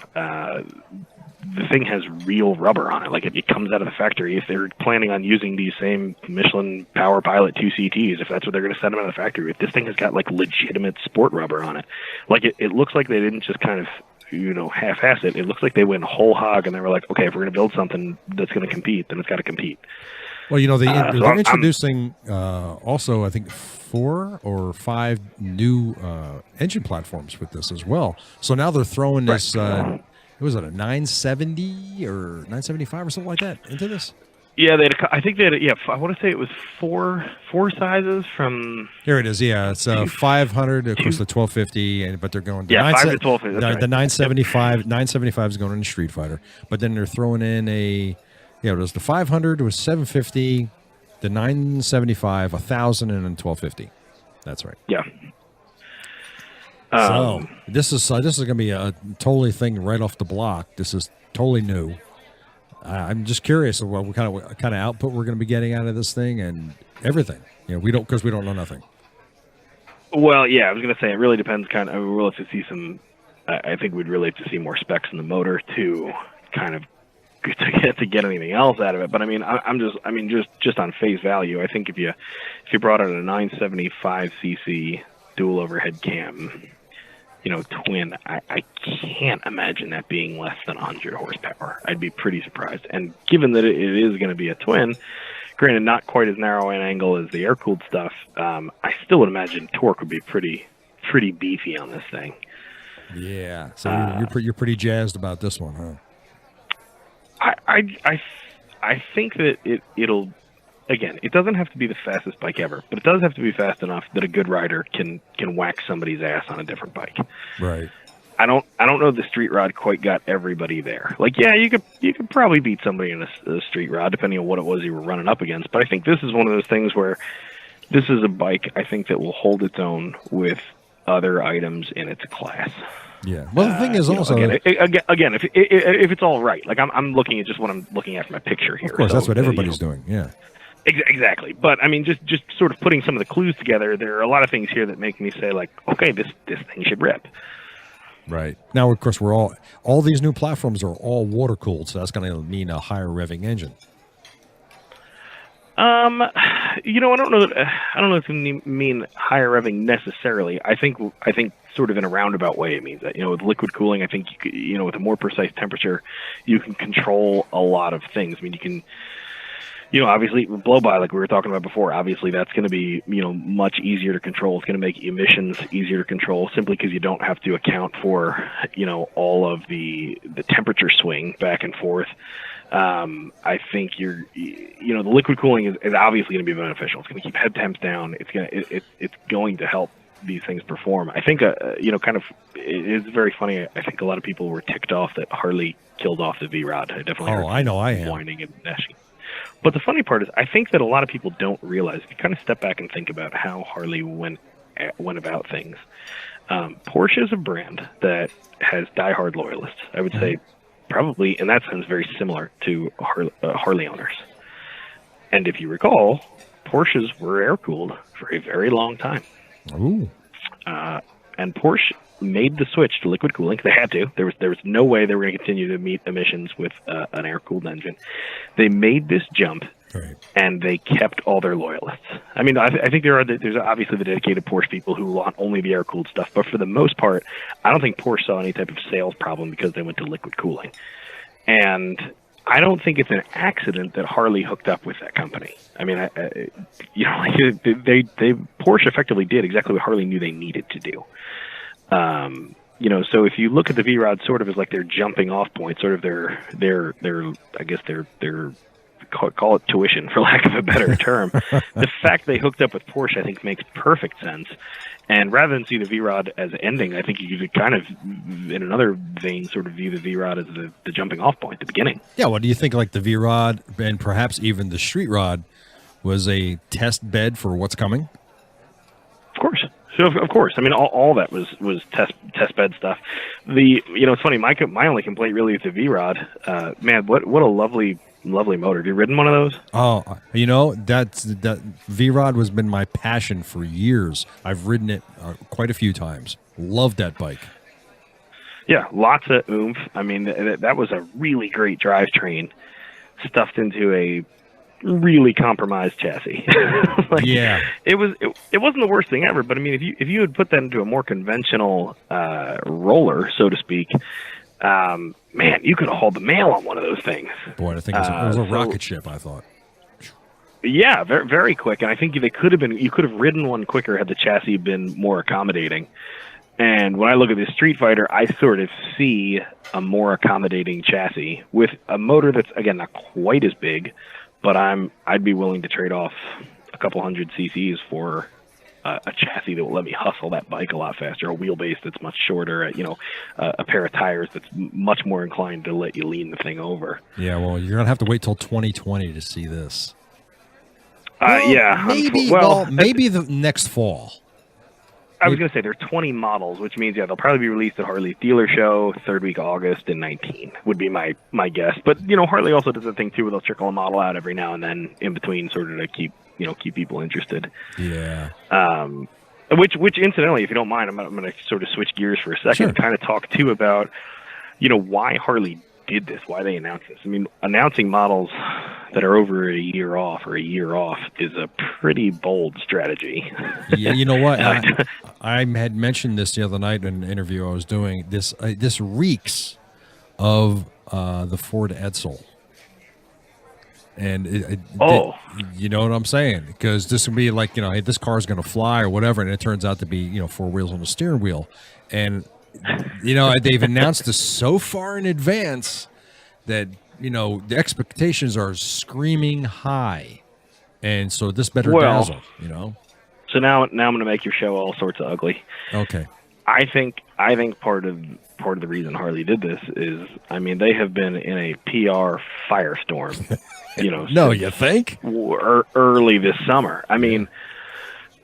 Speaker 3: The thing has real rubber on it. Like it comes out of the factory. If they're planning on using these same Michelin Power Pilot 2CTs, if that's what they're going to send them out of the factory, if this thing has got like legitimate sport rubber on it, like it looks like they didn't just kind of, half-ass it. It looks like they went whole hog and they were like, okay, if we're going to build something that's going to compete, then it's got to compete.
Speaker 2: Well, they're introducing also, I think, 4 or 5 new engine platforms with this as well. So now they're throwing this, was it a 970 or 975 or something like that into this?
Speaker 3: Yeah, I think they had, I want to say it was four sizes from...
Speaker 2: Here it is, yeah. It's 500, of course, the 1250, but they're going...
Speaker 3: 5 to 1250,
Speaker 2: the 975 is going in Street Fighter, but then they're throwing in it was the 500, it was 750, the 975, 1,000, and then 1250. That's right.
Speaker 3: Yeah.
Speaker 2: So this is going to be a totally thing right off the block. This is totally new. I'm just curious of what kind of output we're going to be getting out of this thing and everything. We don't know nothing.
Speaker 3: Well, yeah, I was going to say it really depends. We'll have to see some. I think we'd really have to see more specs in the motor to kind of to get anything else out of it. But I mean, just on face value, I think if you brought out a 975 cc dual overhead cam, twin, I can't imagine that being less than 100 horsepower. I'd be pretty surprised. And given that it is going to be a twin, granted not quite as narrow an angle as the air-cooled stuff, I still would imagine torque would be pretty beefy on this thing.
Speaker 2: Yeah. So you're pretty jazzed about this one, huh?
Speaker 3: I think that it'll. Again, it doesn't have to be the fastest bike ever, but it does have to be fast enough that a good rider can whack somebody's ass on a different bike.
Speaker 2: Right.
Speaker 3: I don't know if the street rod quite got everybody there. Like, yeah, you could probably beat somebody in a street rod depending on what it was you were running up against. But I think this is one of those things where this is a bike I think that will hold its own with other items in its class.
Speaker 2: Yeah. Well, the thing is also
Speaker 3: again, if it's all right, like I'm looking at just what I'm looking at from a picture here.
Speaker 2: Of course, that's what everybody's doing. Yeah.
Speaker 3: Exactly. But I mean, just sort of putting some of the clues together, there are a lot of things here that make me say, like, okay, this thing should rip.
Speaker 2: Right. Now, of course, all these new platforms are all water cooled, so that's going to mean a higher revving engine.
Speaker 3: I don't know if it's going to mean higher revving necessarily. I think sort of in a roundabout way it means that, with liquid cooling, I think with a more precise temperature, you can control a lot of things. I mean, you can, obviously blow by, like we were talking about before, obviously that's going to be, much easier to control. It's going to make emissions easier to control simply because you don't have to account for, all of the temperature swing back and forth. I think the liquid cooling is obviously going to be beneficial. It's going to keep head temps down. It's going to help these things perform. I think, it's very funny. I think a lot of people were ticked off that Harley killed off the V-Rod. I definitely heard
Speaker 2: I know I am.
Speaker 3: whining and gnashing. But the funny part is, I think that a lot of people don't realize, if you kind of step back and think about how Harley went about things. Porsche is a brand that has diehard loyalists. I would say probably, in that sense, very similar to Harley owners. And if you recall, Porsches were air-cooled for a very long time.
Speaker 2: Ooh.
Speaker 3: And Porsche made the switch to liquid cooling. They had to. There was no way they were going to continue to meet emissions with an air-cooled engine. They made this jump,
Speaker 2: right,
Speaker 3: and they kept all their loyalists. I mean, I think there's obviously the dedicated Porsche people who want only the air-cooled stuff, but for the most part, I don't think Porsche saw any type of sales problem because they went to liquid cooling. And I don't think it's an accident that Harley hooked up with that company. I mean, Porsche effectively did exactly what Harley knew they needed to do. So if you look at the V-Rod sort of as like their jumping off point, sort of their I guess their call it tuition for lack of a better term. The fact they hooked up with Porsche, I think, makes perfect sense. And rather than see the V-Rod as ending, I think you could kind of, in another vein, sort of view the V-Rod as the jumping off point, the beginning.
Speaker 2: Yeah, well, do you think like the V-Rod and perhaps even the Street Rod was a test bed for what's coming?
Speaker 3: Of course. So of course, I mean, all that was test bed stuff. It's funny. My only complaint really is the V-Rod. Man, what a lovely motor. Have you ridden one of those?
Speaker 2: Oh, that V-Rod has been my passion for years. I've ridden it quite a few times. Love that bike.
Speaker 3: Yeah, lots of oomph. I mean, that was a really great drivetrain stuffed into a really compromised chassis.
Speaker 2: Yeah,
Speaker 3: it wasn't the worst thing ever. But I mean, if you had put that into a more conventional roller, so to speak, man, you could have hauled the mail on one of those things.
Speaker 2: Boy, I think it was a rocket ship, I thought.
Speaker 3: Yeah, very, very quick. And I think you could have ridden one quicker had the chassis been more accommodating. And when I look at this Street Fighter, I sort of see a more accommodating chassis with a motor that's, again, not quite as big, but I'd be willing to trade off a couple hundred cc's for a chassis that will let me hustle that bike a lot faster, a wheelbase that's much shorter, a pair of tires that's much more inclined to let you lean the thing over.
Speaker 2: Yeah, well, you're going to have to wait till 2020 to see this.
Speaker 3: Yeah.
Speaker 2: Maybe the next fall.
Speaker 3: I was going to say there are 20 models, which means, they'll probably be released at Harley's dealer show, third week of August in 19 would be my guess. But, Harley also does a thing, too, where they'll trickle a model out every now and then in between sort of to keep people interested.
Speaker 2: Yeah.
Speaker 3: Which incidentally, if you don't mind, I'm going to sort of switch gears for a second and kind of talk, too, about, why Harley did this, why they announced this. I mean, announcing models that are over a year off is a pretty bold strategy.
Speaker 2: Yeah, you know what? I had mentioned this the other night in an interview I was doing. This reeks of the Ford Edsel. And you know what I'm saying? Because this would be like, hey, this car is going to fly or whatever, and it turns out to be, 4 wheels on the steering wheel. And they've announced this so far in advance that, the expectations are screaming high. And so this better dazzle,
Speaker 3: So now I'm going to make your show all sorts of ugly.
Speaker 2: Okay.
Speaker 3: I think part of the reason Harley did this is, I mean, they have been in a PR firestorm,
Speaker 2: No, you think?
Speaker 3: Early this summer. I mean,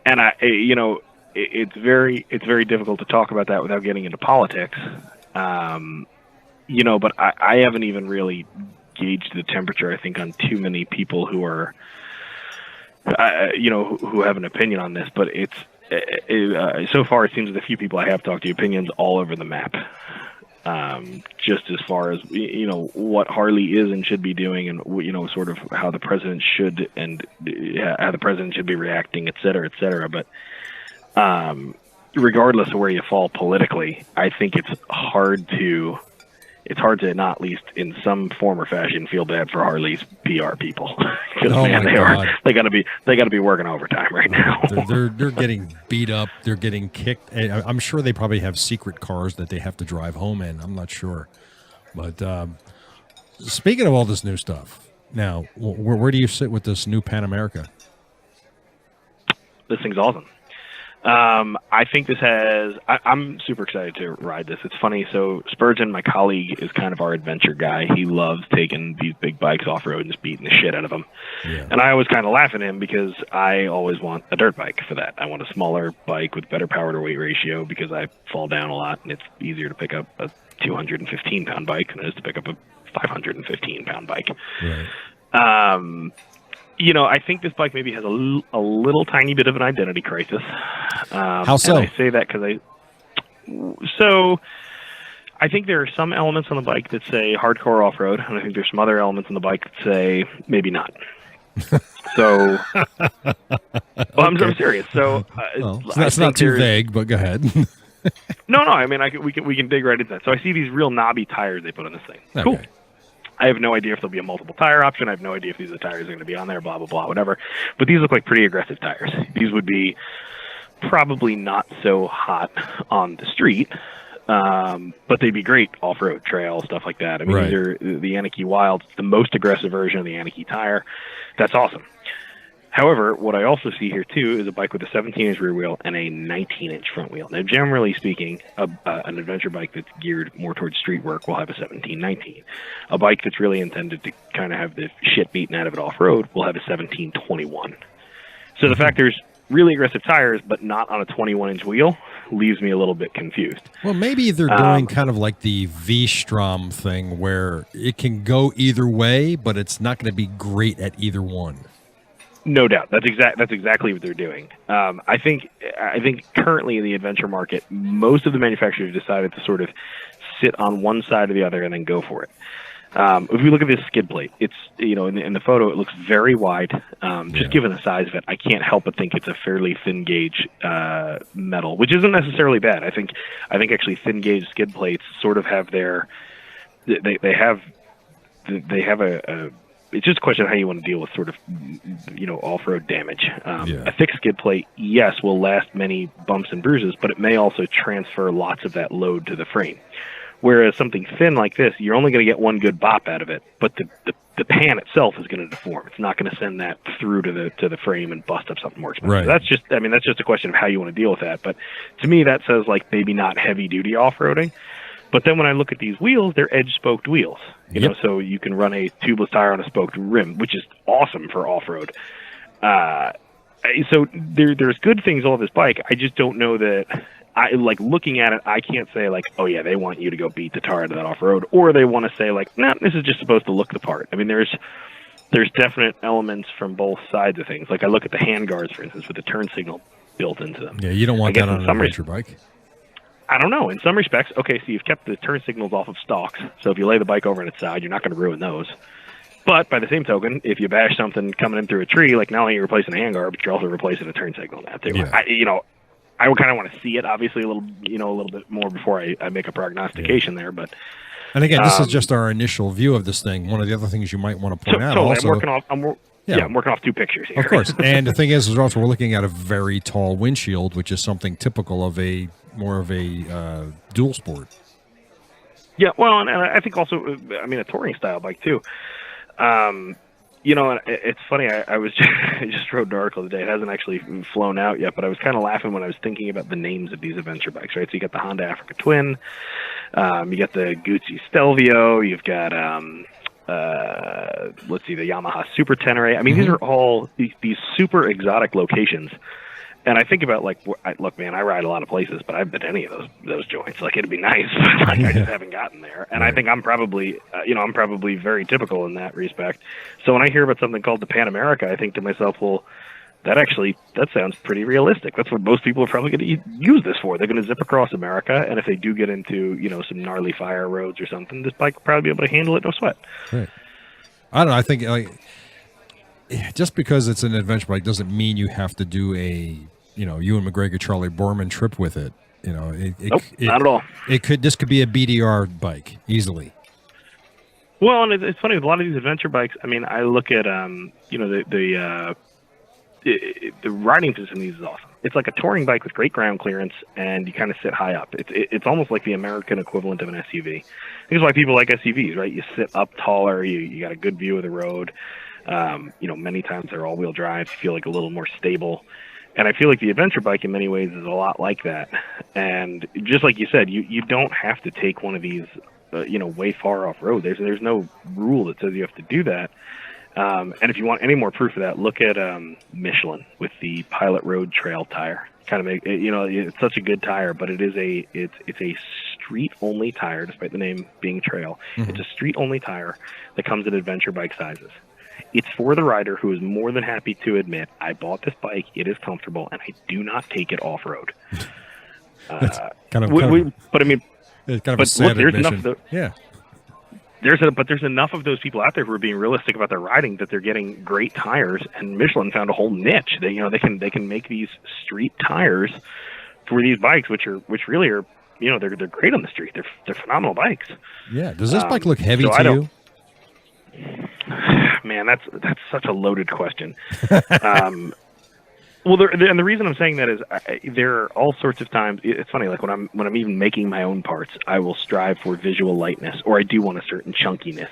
Speaker 3: and it's very difficult to talk about that without getting into politics. But I haven't even really gauged the temperature, I think, on too many people who are, who have an opinion on this. But so far it seems that the few people I have talked to, opinions all over the map. Just as far as, what Harley is and should be doing and, sort of how the president should be reacting, et cetera, et cetera. But, regardless of where you fall politically, I think it's hard to not, at least in some form or fashion, feel bad for Harley's PR people. Because they gotta be working overtime right now.
Speaker 2: they're getting beat up. They're getting kicked. I'm sure they probably have secret cars that they have to drive home in. I'm not sure. But speaking of all this new stuff, now where do you sit with this new Pan America?
Speaker 3: This thing's awesome. I think this I'm super excited to ride this. It's funny. So Spurgeon, my colleague, is kind of our adventure guy. He loves taking these big bikes off-road and just beating the shit out of them. Yeah. And I always kind of laugh at him because I always want a dirt bike for that. I want a smaller bike with better power to weight ratio because I fall down a lot and it's easier to pick up a 215-pound bike than it is to pick up a 515-pound bike. Right. I think this bike maybe has a little tiny bit of an identity crisis.
Speaker 2: How so?
Speaker 3: And I say that because I think there are some elements on the bike that say hardcore off-road, and I think there's some other elements on the bike that say maybe not. So Well, I'm serious. So
Speaker 2: Well,
Speaker 3: I
Speaker 2: that's not
Speaker 3: think
Speaker 2: too
Speaker 3: there's-
Speaker 2: vague, but go ahead.
Speaker 3: No. I mean, we can dig right into that. So I see these real knobby tires they put on this thing. Cool.
Speaker 2: Okay.
Speaker 3: I have no idea if there'll be a multiple tire option. I have no idea if these tires are going to be on there, blah, blah, blah, whatever. But these look like pretty aggressive tires. These would be probably not so hot on the street, but they'd be great off-road trail, stuff like that. I mean,
Speaker 2: Right.
Speaker 3: these are the Anarchy Wilds, the most aggressive version of the Anarchy tire. That's awesome. However, what I also see here, too, is a bike with a 17-inch rear wheel and a 19-inch front wheel. Now, generally speaking, an adventure bike that's geared more towards street work will have a 17-19. A bike that's really intended to kind of have the shit beaten out of it off-road will have a 17-21. So the fact there's really aggressive tires, but not on a 21-inch wheel, leaves me a little bit confused.
Speaker 2: Well, maybe they're doing kind of like the V-Strom thing where it can go either way, but it's not going to be great at either one.
Speaker 3: No doubt. That's exactly what they're doing. I think currently in the adventure market, most of the manufacturers decided to sort of sit on one side or the other and then go for it. If we look at this skid plate, it's, in the photo, it looks very wide. Just given the size of it, I can't help but think it's a fairly thin gauge metal, which isn't necessarily bad. I think actually thin gauge skid plates sort of have they have a it's just a question of how you want to deal with sort of, off-road damage. A thick skid plate, yes, will last many bumps and bruises, but it may also transfer lots of that load to the frame. Whereas something thin like this, you're only going to get one good bop out of it, but the pan itself is going to deform. It's not going to send that through to the frame and bust up something more expensive.
Speaker 2: Right.
Speaker 3: That's just a question of how you want to deal with that. But to me, that says like maybe not heavy-duty off-roading. But then when I look at these wheels, they're edge-spoked wheels, so you can run a tubeless tire on a spoked rim, which is awesome for off-road. So there's good things all this bike. I just don't know that looking at it, I can't say like, oh yeah, they want you to go beat the tar out of that off-road, or they want to say like, nah, this is just supposed to look the part. I mean, there's definite elements from both sides of things. Like I look at the handguards, for instance, with the turn signal built into them.
Speaker 2: Yeah, you don't want that on an adventure bike.
Speaker 3: I don't know. In some respects, okay, so you've kept the turn signals off of stocks, so if you lay the bike over on its side, you're not going to ruin those. But by the same token, if you bash something coming in through a tree, like not only are you replacing a handguard, but you're also replacing a turn signal now too.
Speaker 2: Yeah.
Speaker 3: I would kind of want to see it, obviously, a little bit more before I make a prognostication there. But
Speaker 2: and again, this is just our initial view of this thing. One of the other things you might want to point out
Speaker 3: totally,
Speaker 2: also.
Speaker 3: I'm working off two pictures here.
Speaker 2: Of course. And the thing is also we're looking at a very tall windshield, which is something typical of more of a dual sport.
Speaker 3: Yeah, well, and I think also, a touring style bike too. It's funny. I was I just wrote an article today. It hasn't actually flown out yet, but I was kind of laughing when I was thinking about the names of these adventure bikes. Right, so you got the Honda Africa Twin, you got the Guzzi Stelvio, you've got let's see, the Yamaha Super Tenere. I mean, these are all these super exotic locations. And I think about look, man, I ride a lot of places, but I've been to any of those joints. Like it'd be nice, but I just haven't gotten there. And I think I'm probably, I'm probably very typical in that respect. So when I hear about something called the Pan America, I think to myself, well, that sounds pretty realistic. That's what most people are probably going to use this for. They're going to zip across America, and if they do get into, some gnarly fire roads or something, this bike will probably be able to handle it, no sweat.
Speaker 2: Right. I don't know. I think just because it's an adventure bike doesn't mean you have to do a Ewan McGregor, Charlie Borman trip with it.
Speaker 3: Nope, not at all.
Speaker 2: This could be a BDR bike easily.
Speaker 3: Well, and it's funny with a lot of these adventure bikes. I mean, I look at the riding system. These is awesome. It's like a touring bike with great ground clearance, and you kind of sit high up. It's almost like the American equivalent of an SUV. This is why people like SUVs, right? You sit up taller. You got a good view of the road. Many times they're all-wheel drive. You feel like a little more stable. And I feel like the adventure bike in many ways is a lot like that. And just like you said, you don't have to take one of these, way far off road. There's no rule that says you have to do that. And if you want any more proof of that, look at Michelin with the Pilot Road Trail tire. It's such a good tire, but it's a street only tire, despite the name being trail. Mm-hmm. It's a street only tire that comes in adventure bike sizes. It's for the rider who is more than happy to admit, I bought this bike, it is comfortable, and I do not take it off-road.
Speaker 2: It's kind of
Speaker 3: but I mean,
Speaker 2: it's kind of a sad admission.
Speaker 3: there's enough of those people out there who are being realistic about their riding that they're getting great tires, and Michelin found a whole niche. They can make these street tires for these bikes, which really are they're great on the street. They're phenomenal bikes.
Speaker 2: Yeah. Does this bike look heavy to you?
Speaker 3: Man, that's such a loaded question. Well, and the reason I'm saying that is there are all sorts of times. It's funny, like when I'm even making my own parts, I will strive for visual lightness, or I do want a certain chunkiness.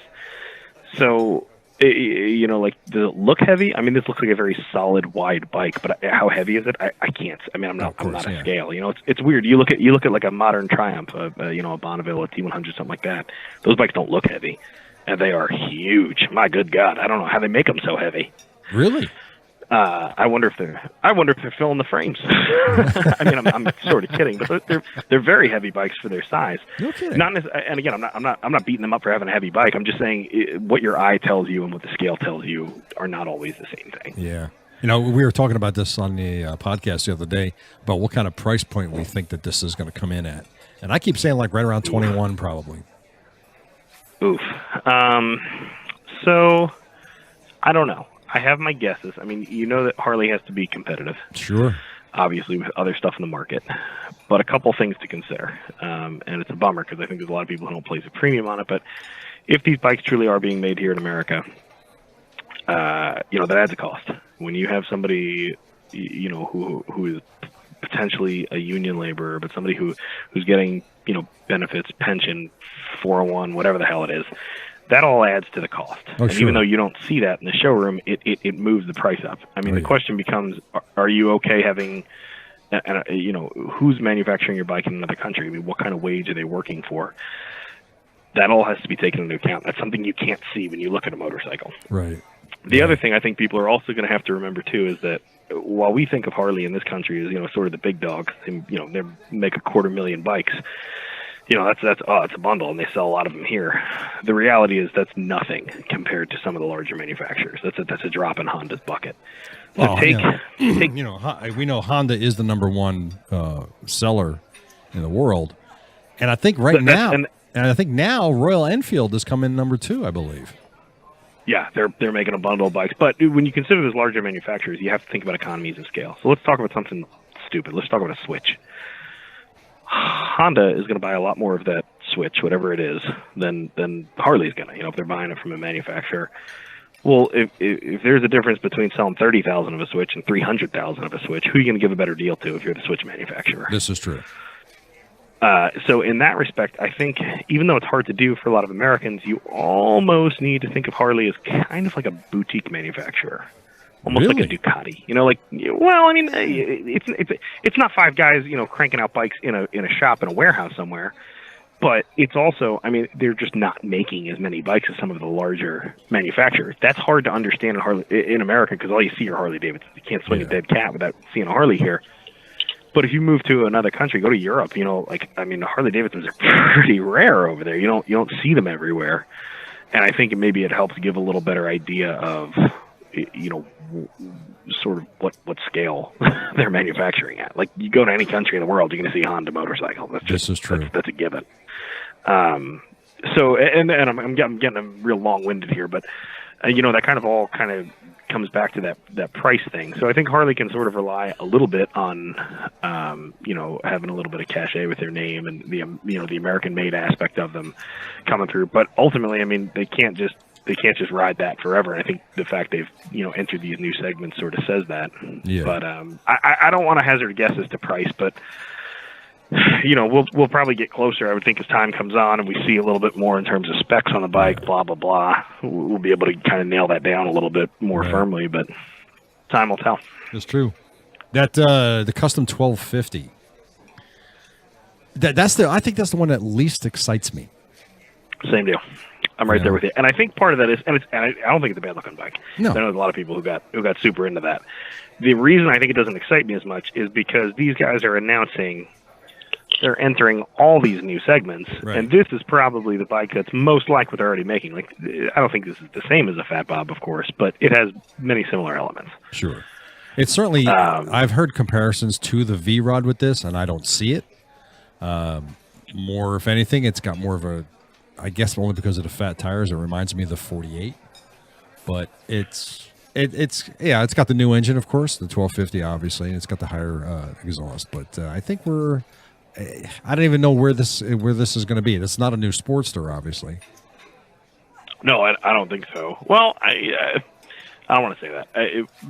Speaker 3: So, like, does it look heavy? I mean, this looks like a very solid, wide bike, but how heavy is it? I can't. I mean, I'm not a scale. It's weird. You look at like a modern Triumph, a Bonneville, a T100, something like that. Those bikes don't look heavy, and they are huge. My good God, I don't know how they make them so heavy.
Speaker 2: Really?
Speaker 3: I wonder if they're filling the frames. I mean, I'm sort of kidding, but they're very heavy bikes for their size.
Speaker 2: No kidding.
Speaker 3: And again, I'm not beating them up for having a heavy bike. I'm just saying what your eye tells you and what the scale tells you are not always the same thing.
Speaker 2: Yeah. We were talking about this on the podcast the other day about what kind of price point we think that this is going to come in at, and I keep saying like right around 21, probably.
Speaker 3: Oof. So I don't know. I have my guesses. I mean, that Harley has to be competitive.
Speaker 2: Sure.
Speaker 3: Obviously, with other stuff in the market. But a couple things to consider. And it's a bummer because I think there's a lot of people who don't place a premium on it. But if these bikes truly are being made here in America, that adds a cost. When you have somebody, who is potentially a union laborer, but somebody who's getting, benefits, pension, 401, whatever the hell it is, that all adds to the cost.
Speaker 2: Oh,
Speaker 3: and
Speaker 2: sure.
Speaker 3: even though you don't see that in the showroom, it moves the price up. I mean, The question becomes, are you okay having, who's manufacturing your bike in another country? I mean, what kind of wage are they working for? That all has to be taken into account. That's something you can't see when you look at a motorcycle.
Speaker 2: Right.
Speaker 3: The other thing I think people are also going to have to remember, too, is that while we think of Harley in this country as, sort of the big dog, and, they make 250,000 bikes, it's a bundle, and they sell a lot of them here. The reality is that's nothing compared to some of the larger manufacturers. That's a drop in Honda's bucket. So
Speaker 2: we know Honda is the number one seller in the world, and I think now Royal Enfield has come in number 2, I believe.
Speaker 3: Yeah, they're making a bundle of bikes, but when you consider those larger manufacturers, you have to think about economies of scale. So let's talk about something stupid. Let's talk about a Switch. Honda is going to buy a lot more of that Switch, whatever it is, than Harley's going to. If they're buying it from a manufacturer. Well, if there's a difference between selling 30,000 of a Switch and 300,000 of a Switch, who are you going to give a better deal to if you're the Switch manufacturer?
Speaker 2: This is true.
Speaker 3: So in that respect, I think even though it's hard to do for a lot of Americans, you almost need to think of Harley as kind of like a boutique manufacturer. Almost
Speaker 2: really?
Speaker 3: Like a Ducati, it's not 5 guys, cranking out bikes in a shop in a warehouse somewhere, but it's also, they're just not making as many bikes as some of the larger manufacturers. That's hard to understand in America because all you see are Harley Davidsons. You can't swing a dead cat without seeing a Harley here. But if you move to another country, go to Europe, the Harley Davidsons are pretty rare over there. You don't see them everywhere, and I think maybe it helps give a little better idea of, sort of what scale they're manufacturing at. Like, you go to any country in the world, you're going to see a Honda motorcycle.
Speaker 2: This is true.
Speaker 3: That's a given. So, and I'm getting real long-winded here, but that kind of all kind of comes back to that price thing. So I think Harley can sort of rely a little bit on, having a little bit of cachet with their name and the American-made aspect of them coming through. But ultimately, they can't just ride that forever. And I think the fact they've entered these new segments sort of says that.
Speaker 2: Yeah.
Speaker 3: But I don't want to hazard guesses to price, but we'll probably get closer, I would think, as time comes on and we see a little bit more in terms of specs on the bike, blah, blah, blah. We'll be able to kind of nail that down a little bit more firmly, but time will tell.
Speaker 2: That's true. That the Custom 1250, I think that's the one that least excites me.
Speaker 3: Same deal. I'm right there with you. And I think part of that is, and I don't think it's a bad looking bike.
Speaker 2: No.
Speaker 3: I know there's a lot of people who got super into that. The reason I think it doesn't excite me as much is because these guys are announcing they're entering all these new segments, and this is probably the bike that's most like what they're already making. Like, I don't think this is the same as a Fat Bob, of course, but it has many similar elements.
Speaker 2: Sure. It's certainly, I've heard comparisons to the V-Rod with this, and I don't see it. More, if anything, it's got more of a I guess only because of the fat tires. It reminds me of the 48, but it's got the new engine, of course, the 1250, obviously, and it's got the higher exhaust. But I think I don't even know where this is going to be. It's not a new Sportster, obviously.
Speaker 3: No, I don't think so. Well, I don't want to say that.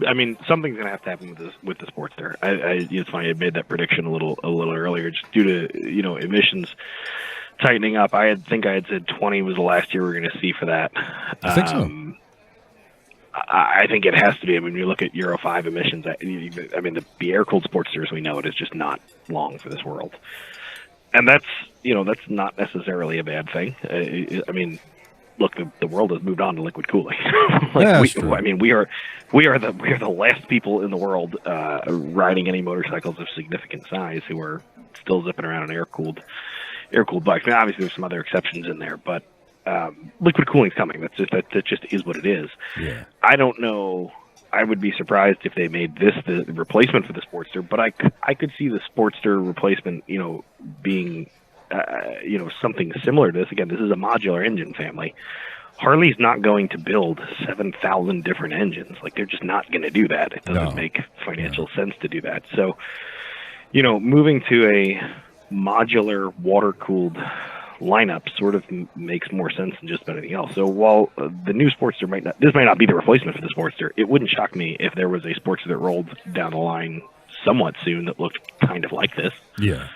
Speaker 3: I mean, something's going to have to happen with the Sportster. It's funny. I made that prediction a little earlier, just due to emissions tightening up. I think I had said 20 was the last year we were going to see for that.
Speaker 2: I think so.
Speaker 3: I think it has to be. I mean, when you look at Euro 5 emissions, I mean, the air-cooled Sportsters, we know it is just not long for this world, and that's not necessarily a bad thing. I mean, look, the world has moved on to liquid cooling. I mean, we are the last people in the world riding any motorcycles of significant size who are still zipping around on air-cooled bikes. I mean, obviously, there's some other exceptions in there, but liquid cooling's coming. That just is what it is.
Speaker 2: Yeah.
Speaker 3: I don't know. I would be surprised if they made this the replacement for the Sportster, but I could see the Sportster replacement, being something similar to this. Again, this is a modular engine family. Harley's not going to build 7,000 different engines. Like, they're just not going to do that. It doesn't make financial sense to do that. So, moving to a modular water-cooled lineup sort of makes more sense than just about anything else. So while the new Sportster might not be the replacement for the Sportster, it wouldn't shock me if there was a Sportster that rolled down the line somewhat soon that looked kind of like this.
Speaker 2: Yeah.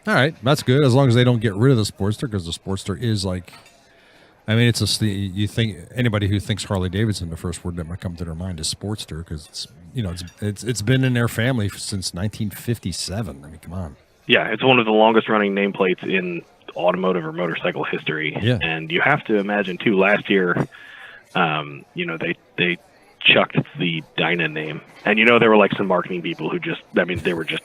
Speaker 2: All right, that's good, as long as they don't get rid of the Sportster, because the Sportster is like, I mean, you think anybody who thinks Harley Davidson, the first word that might come to their mind is Sportster, because it's been in their family since 1957. I mean, come on.
Speaker 3: Yeah, it's one of the longest running nameplates in automotive or motorcycle history.
Speaker 2: Yeah.
Speaker 3: And you have to imagine too, last year, they chucked the Dyna name, and there were like some marketing people who they were just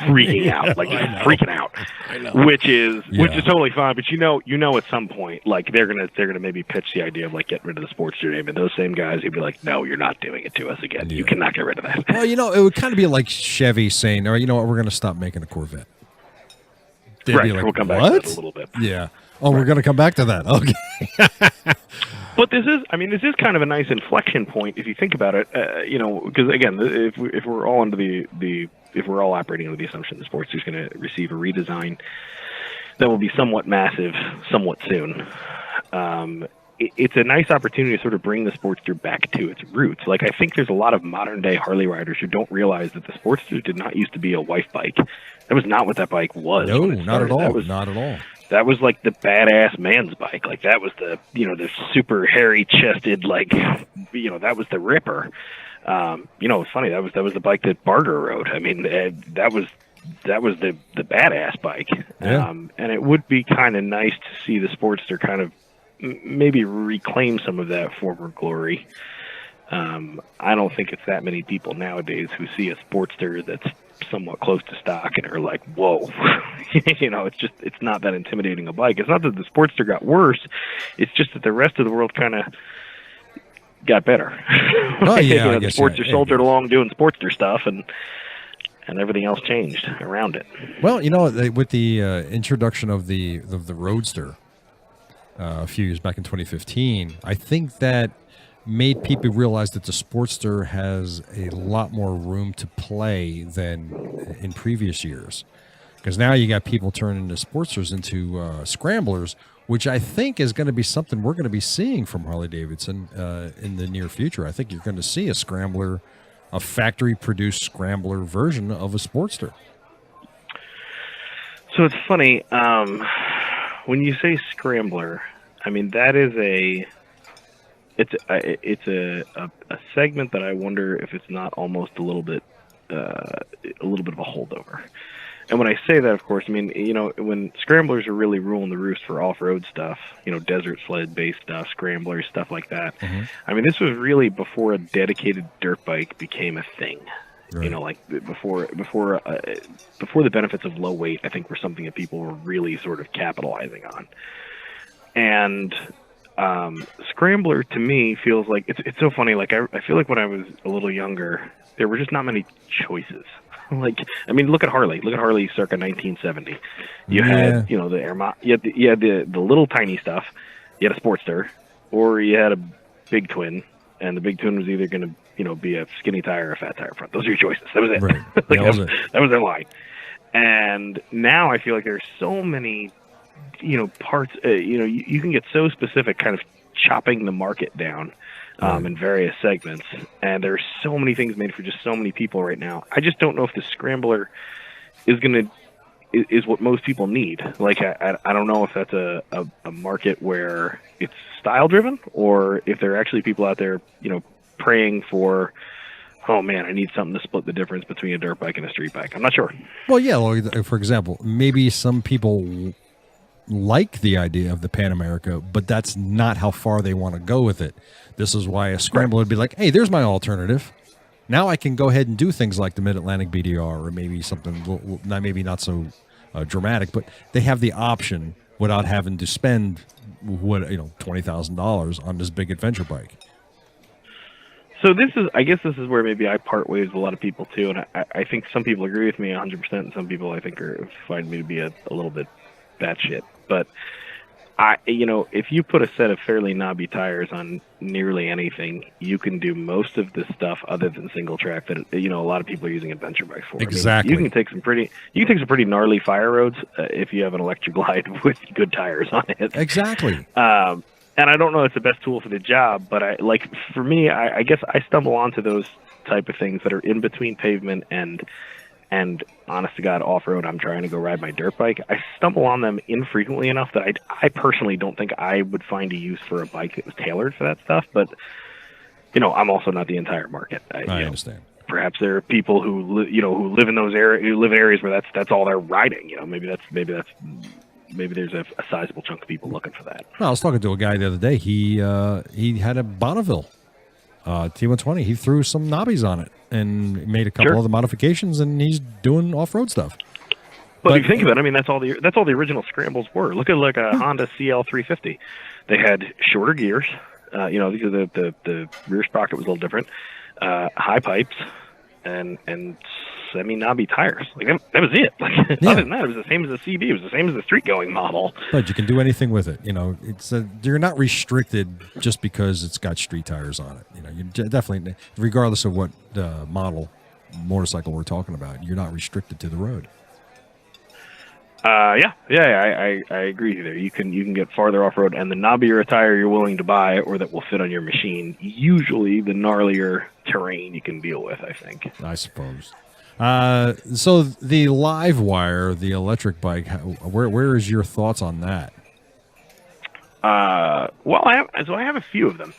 Speaker 3: freaking out, like just freaking out.
Speaker 2: I know.
Speaker 3: Which is totally fine, but at some point, like they're gonna maybe pitch the idea of like getting rid of the Sportster name, and those same guys who'd be like, no, you're not doing it to us again. You cannot get rid of that.
Speaker 2: Well, it would kind of be like Chevy saying, all right, you know what, we're going to stop making a Corvette. They'd
Speaker 3: right,
Speaker 2: be like,
Speaker 3: we'll come back to that a little bit.
Speaker 2: Yeah. Oh, we're going to come back to that. Okay.
Speaker 3: But this is kind of a nice inflection point if you think about it. Because again, if we're all operating under the assumption the Sportster is going to receive a redesign that will be somewhat massive, somewhat soon. It's a nice opportunity to sort of bring the Sportster back to its roots. Like, I think there's a lot of modern day Harley riders who don't realize that the Sportster did not used to be a wife bike. That was not what that bike was.
Speaker 2: No, not at all. Not at all.
Speaker 3: That was like the badass man's bike. Like, that was the the super hairy chested, like, that was the ripper. It's funny, that was the bike that Barger rode. I mean, that was the badass bike.
Speaker 2: Yeah.
Speaker 3: And it would be kind of nice to see the Sportster kind of maybe reclaim some of that former glory. I don't think it's that many people nowadays who see a Sportster that's somewhat close to stock and are like, whoa. It's not that intimidating a bike. It's not that the Sportster got worse, it's just that the rest of the world kind of got better.
Speaker 2: Oh, yeah,
Speaker 3: the Sportster soldiered along doing Sportster stuff, and everything else changed around it.
Speaker 2: Well, with the introduction of the Roadster a few years back in 2015, I think that made people realize that the Sportster has a lot more room to play than in previous years. Because now you got people turning the Sportsters into scramblers, which I think is going to be something we're going to be seeing from Harley-Davidson in the near future. I think you're going to see a factory-produced scrambler version of a Sportster.
Speaker 3: So it's funny, when you say scrambler, I mean, that is it's a segment that I wonder if it's not almost a little bit of a holdover. And when I say that, of course, I mean, when scramblers are really ruling the roost for off-road stuff, desert sled-based stuff, scramblers, stuff like that. Mm-hmm. I mean, this was really before a dedicated dirt bike became a thing. Right. Like before the benefits of low weight, I think, were something that people were really sort of capitalizing on. And scrambler to me feels like it's so funny. Like I feel like when I was a little younger, there were just not many choices. Like, I mean, look at Harley. Look at Harley circa 1970. You
Speaker 2: Yeah.
Speaker 3: had, you know, the you had the little tiny stuff. You had a Sportster, or you had a big twin, and the big twin was either going to, you know, be a skinny tire or a fat tire front. Those are your choices. That was it.
Speaker 2: Right.
Speaker 3: Like,
Speaker 2: That was it.
Speaker 3: that was their line. And now I feel like there's so many, you know, parts. You know, you can get so specific, kind of chopping the market down. In various segments, and there's so many things made for just so many people right now. I just don't know if the scrambler is what most people need. Like, I don't know if that's a market where it's style driven, or if there are actually people out there, you know, praying for, oh man, I need something to split the difference between a dirt bike and a street bike. I'm not sure.
Speaker 2: Well, yeah. Well, for example, maybe some people like the idea of the Pan America, but that's not how far they want to go with it. This is why a scrambler would be like, hey, there's my alternative. Now I can go ahead and do things like the Mid-Atlantic BDR, or maybe something, maybe not so dramatic, but they have the option without having to spend $20,000 on this big adventure bike.
Speaker 3: So I guess this is where maybe I part ways with a lot of people too, and I think some people agree with me 100%, and some people I think find me to be a little bit batshit. But if you put a set of fairly knobby tires on nearly anything, you can do most of the stuff other than single track that a lot of people are using adventure bikes for.
Speaker 2: Exactly.
Speaker 3: I mean, you can take some pretty gnarly fire roads if you have an electric glide with good tires on it.
Speaker 2: Exactly.
Speaker 3: And I don't know if it's the best tool for the job, but for me, I guess I stumble onto those type of things that are in between pavement and honest to God off-road. I'm trying to go ride my dirt bike. I stumble on them infrequently enough that I personally don't think I would find a use for a bike that was tailored for that stuff. But I'm also not the entire market. I
Speaker 2: understand.
Speaker 3: Perhaps there are people who live in those areas where that's all they're riding. Maybe there's a sizable chunk of people looking for that.
Speaker 2: Well, I was talking to a guy the other day. He had a Bonneville T120. He threw some knobbies on it and made a couple other modifications, and he's doing off-road stuff.
Speaker 3: Well, if you think of it, I mean, that's all the original scrambles were. Look at a Honda CL350. They had shorter gears. Because the rear sprocket was a little different. High pipes and semi-knobby tires. Like that was it. Other than that, it was the same as the CB. It was the same as the street-going model.
Speaker 2: But you can do anything with it. It's you're not restricted just because it's got street tires on it. You definitely, regardless of what model motorcycle we're talking about, you're not restricted to the road.
Speaker 3: I agree with you there. You can get farther off road, and the knobbier a tire you're willing to buy or that will fit on your machine, usually the gnarlier terrain you can deal with, I think.
Speaker 2: I suppose. So the Live Wire, the electric bike, where is your thoughts on that?
Speaker 3: Well, I have a few of them.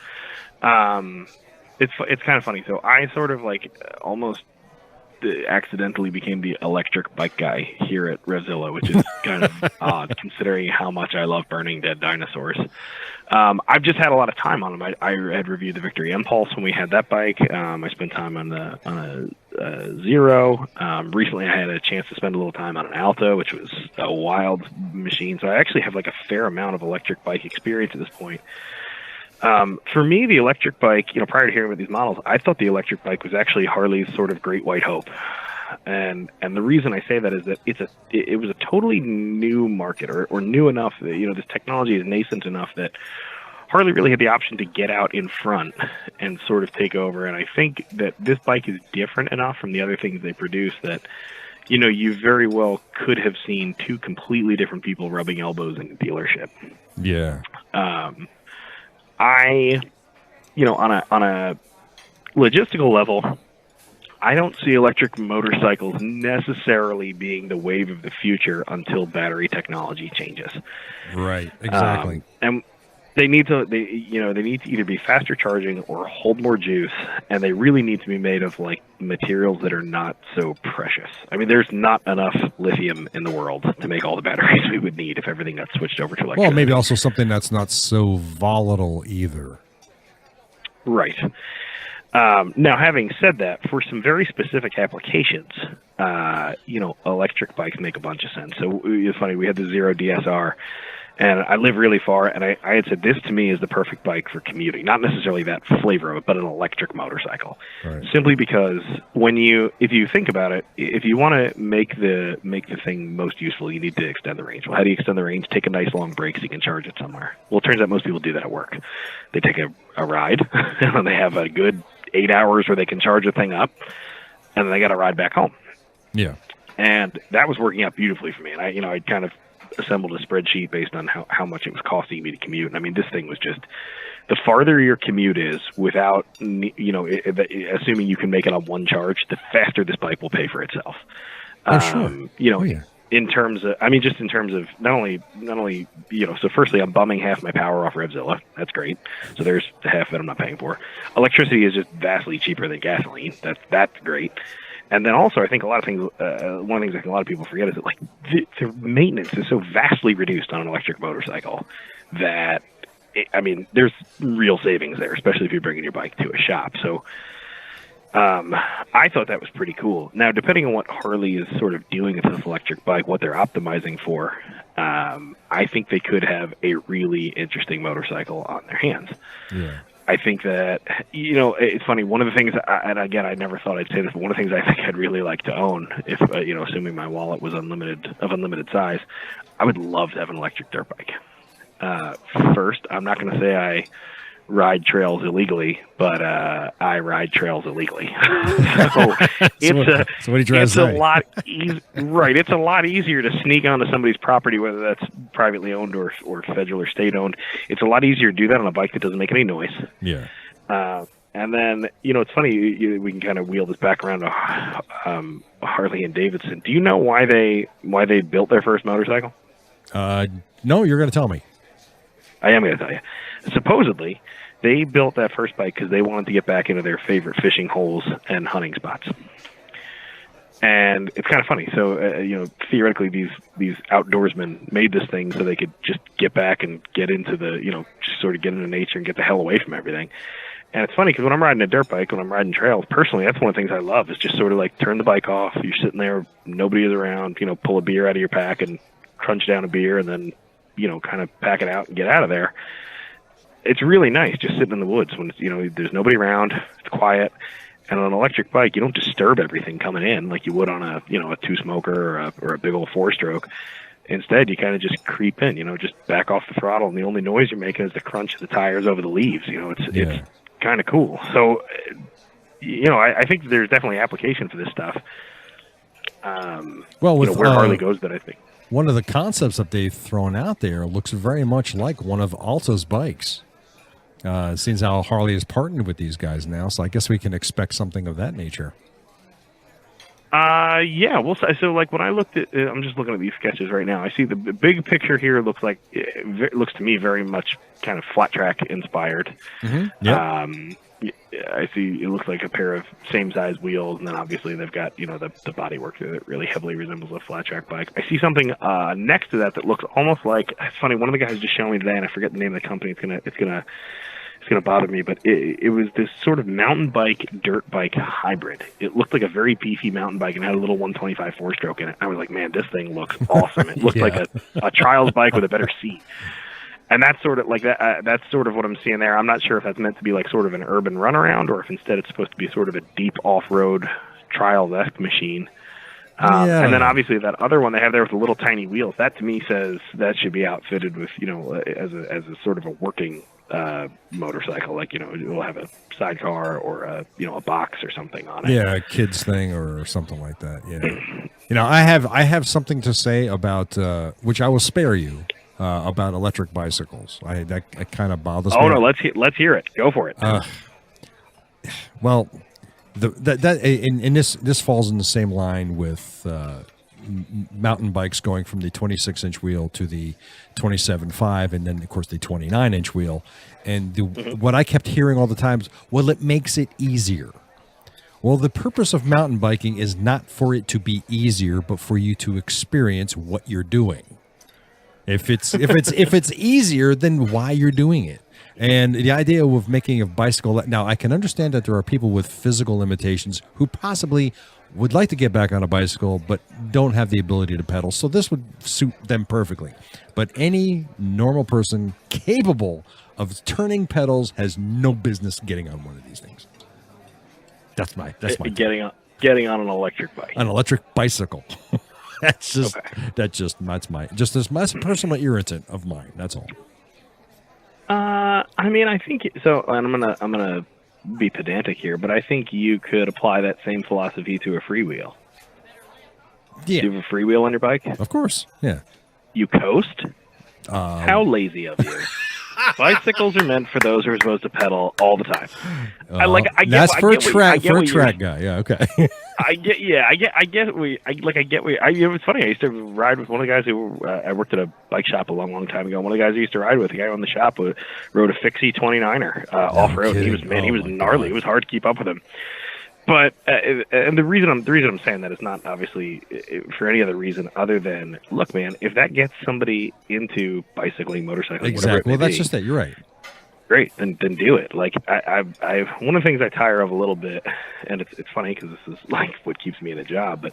Speaker 3: It's kind of funny. So I sort of almost accidentally became the electric bike guy here at Revzilla, which is kind of odd considering how much I love burning dead dinosaurs. I've just had a lot of time on them. I had reviewed the Victory Impulse when we had that bike. I spent time on a Zero. Recently, I had a chance to spend a little time on an Alto, which was a wild machine. So I actually have a fair amount of electric bike experience at this point. For me, the electric bike, prior to hearing about these models, I thought the electric bike was actually Harley's sort of great white hope. And the reason I say that is that it was a totally new market or new enough that, this technology is nascent enough that Harley really had the option to get out in front and sort of take over. And I think that this bike is different enough from the other things they produce that, you very well could have seen two completely different people rubbing elbows in the dealership.
Speaker 2: Yeah.
Speaker 3: On a logistical level, I don't see electric motorcycles necessarily being the wave of the future until battery technology changes.
Speaker 2: Right, exactly.
Speaker 3: And they need to either be faster charging or hold more juice, and they really need to be made of materials that are not so precious. I mean, there's not enough lithium in the world to make all the batteries we would need if everything got switched over to electric.
Speaker 2: Well, maybe also something that's not so volatile either.
Speaker 3: Right. Now, having said that, for some very specific applications, electric bikes make a bunch of sense. So it's funny, we had the Zero DSR, And I live really far, and I had said this to me is the perfect bike for commuting. Not necessarily that flavor of it, but an electric motorcycle.
Speaker 2: Right.
Speaker 3: Simply because if you think about it, if you want to make the thing most useful, you need to extend the range. Well, how do you extend the range? Take a nice long break so you can charge it somewhere. Well, it turns out most people do that at work. They take a ride, and they have a good 8 hours where they can charge the thing up, and then they got to ride back home.
Speaker 2: Yeah.
Speaker 3: And that was working out beautifully for me. And I kind of assembled a spreadsheet based on how much it was costing me to commute. And I mean, this thing was just, the farther your commute is without, assuming you can make it on one charge, the faster this bike will pay for itself.
Speaker 2: Sure. Yeah.
Speaker 3: In terms of not only, so firstly, I'm bumming half my power off Revzilla. That's great. So there's half that I'm not paying for. Electricity is just vastly cheaper than gasoline. That's great. And then also, I think one of the things I think a lot of people forget is that like the maintenance is so vastly reduced on an electric motorcycle that, there's real savings there, especially if you're bringing your bike to a shop. So I thought that was pretty cool. Now, depending on what Harley is sort of doing with this electric bike, what they're optimizing for, I think they could have a really interesting motorcycle on their hands.
Speaker 2: Yeah.
Speaker 3: I think that, it's funny. One of the things, and again, I never thought I'd say this, but one of the things I think I'd really like to own, if, assuming my wallet was unlimited size, I would love to have an electric dirt bike. First, I'm not going to say I ride trails illegally, but I ride trails illegally. So it's a lot right. It's a lot easier to sneak onto somebody's property, whether that's privately owned or federal or state owned. It's a lot easier to do that on a bike that doesn't make any noise.
Speaker 2: Yeah.
Speaker 3: And then, it's funny, we can kind of wheel this back around to Harley and Davidson. Do you know why they built their first motorcycle?
Speaker 2: No, you're going to tell me.
Speaker 3: I am going to tell you. Supposedly, they built that first bike because they wanted to get back into their favorite fishing holes and hunting spots. And it's kind of funny. So, theoretically, these outdoorsmen made this thing so they could just get back and get into just sort of get into nature and get the hell away from everything. And it's funny because when I'm riding a dirt bike, when I'm riding trails, personally, that's one of the things I love is just sort of like turn the bike off. You're sitting there, nobody is around, pull a beer out of your pack and crunch down a beer and then, kind of pack it out and get out of there. It's really nice just sitting in the woods when it's, there's nobody around, it's quiet. And on an electric bike, you don't disturb everything coming in like you would on a two smoker or a big old 4-stroke. Instead, you kind of just creep in, just back off the throttle. And the only noise you're making is the crunch of the tires over the leaves. It's kind of cool. So, I think there's definitely application for this stuff.
Speaker 2: With
Speaker 3: where Harley goes, but I think.
Speaker 2: One of the concepts that they've thrown out there looks very much like one of Alta's bikes. Seems how Harley is partnered with these guys now, so I guess we can expect something of that nature.
Speaker 3: Yeah. Well, so like when I looked at, I'm just looking at these sketches right now. I see the big picture here looks to me very much kind of flat track inspired.
Speaker 2: Mm-hmm. Yep.
Speaker 3: I see it looks like a pair of same size wheels, and then obviously they've got the body work that really heavily resembles a flat track bike. I see something next to that looks almost like, it's funny. One of the guys just showed me today, and I forget the name of the company. It's gonna bother me, but it was this sort of mountain bike dirt bike hybrid. It looked like a very beefy mountain bike and had a little 125 4-stroke in it. I was like, man, this thing looks awesome. It looked like a trials bike with a better seat. And that's sort of like that. That's sort of what I'm seeing there. I'm not sure if that's meant to be like sort of an urban runaround, or if instead it's supposed to be sort of a deep off-road trial-esque machine. And then obviously that other one they have there with the little tiny wheels. That to me says that should be outfitted with as a sort of a working motorcycle. Like it will have a sidecar or a box or something on it.
Speaker 2: Yeah, a kid's thing or something like that. Yeah. I have something to say about which I will spare you. About electric bicycles, that kind of bothers me.
Speaker 3: Oh no, let's hear it. Go for it.
Speaker 2: Well, this falls in the same line with mountain bikes going from the 26-inch wheel to the 27.5, and then of course the 29-inch wheel. And what I kept hearing all the time is, well, it makes it easier. Well, the purpose of mountain biking is not for it to be easier, but for you to experience what you're doing. If it's easier, then why you're doing it? And the idea of making a bicycle, now I can understand that there are people with physical limitations who possibly would like to get back on a bicycle, but don't have the ability to pedal. So this would suit them perfectly. But any normal person capable of turning pedals has no business getting on one of these things. That's my
Speaker 3: getting on an electric bike.
Speaker 2: An electric bicycle. That's my personal irritant of mine. That's all.
Speaker 3: I mean, I think so. And I'm gonna be pedantic here, but I think you could apply that same philosophy to a freewheel.
Speaker 2: Yeah.
Speaker 3: Do you have a freewheel on your bike?
Speaker 2: Of course. Yeah.
Speaker 3: You coast? How lazy of you. Bicycles are meant for those who are supposed to pedal all the time.
Speaker 2: That's for a track guy. Yeah, okay.
Speaker 3: It was funny. I used to ride with one of the guys who I worked at a bike shop a long time ago. One of the guys I used to ride with, the guy on the shop, rode a Fixie 29er off road. He was gnarly. God. It was hard to keep up with him. But and the reason I'm saying that is not obviously for any other reason other than, look, man, if that gets somebody into bicycling, motorcycling,
Speaker 2: exactly. Well, that's just it. You're right.
Speaker 3: Great, then do it. Like I one of the things I tire of a little bit, and it's funny because this is like what keeps me in a job. But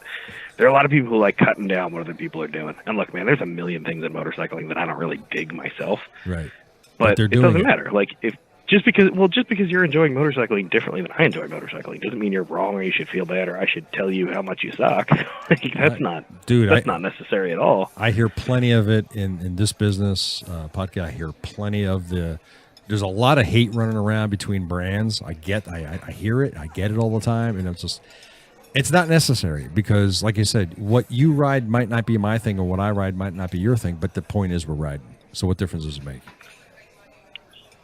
Speaker 3: there are a lot of people who like cutting down what other people are doing. And look, man, there's a million things in motorcycling that I don't really dig myself.
Speaker 2: Right.
Speaker 3: But it doesn't matter. Like just because you're enjoying motorcycling differently than I enjoy motorcycling doesn't mean you're wrong or you should feel bad or I should tell you how much you suck. That's not necessary at all.
Speaker 2: I hear plenty of it in this business podcast. I hear plenty of there's a lot of hate running around between brands. I hear it. I get it all the time. And it's not necessary because, like I said, what you ride might not be my thing or what I ride might not be your thing. But the point is we're riding. So what difference does it make?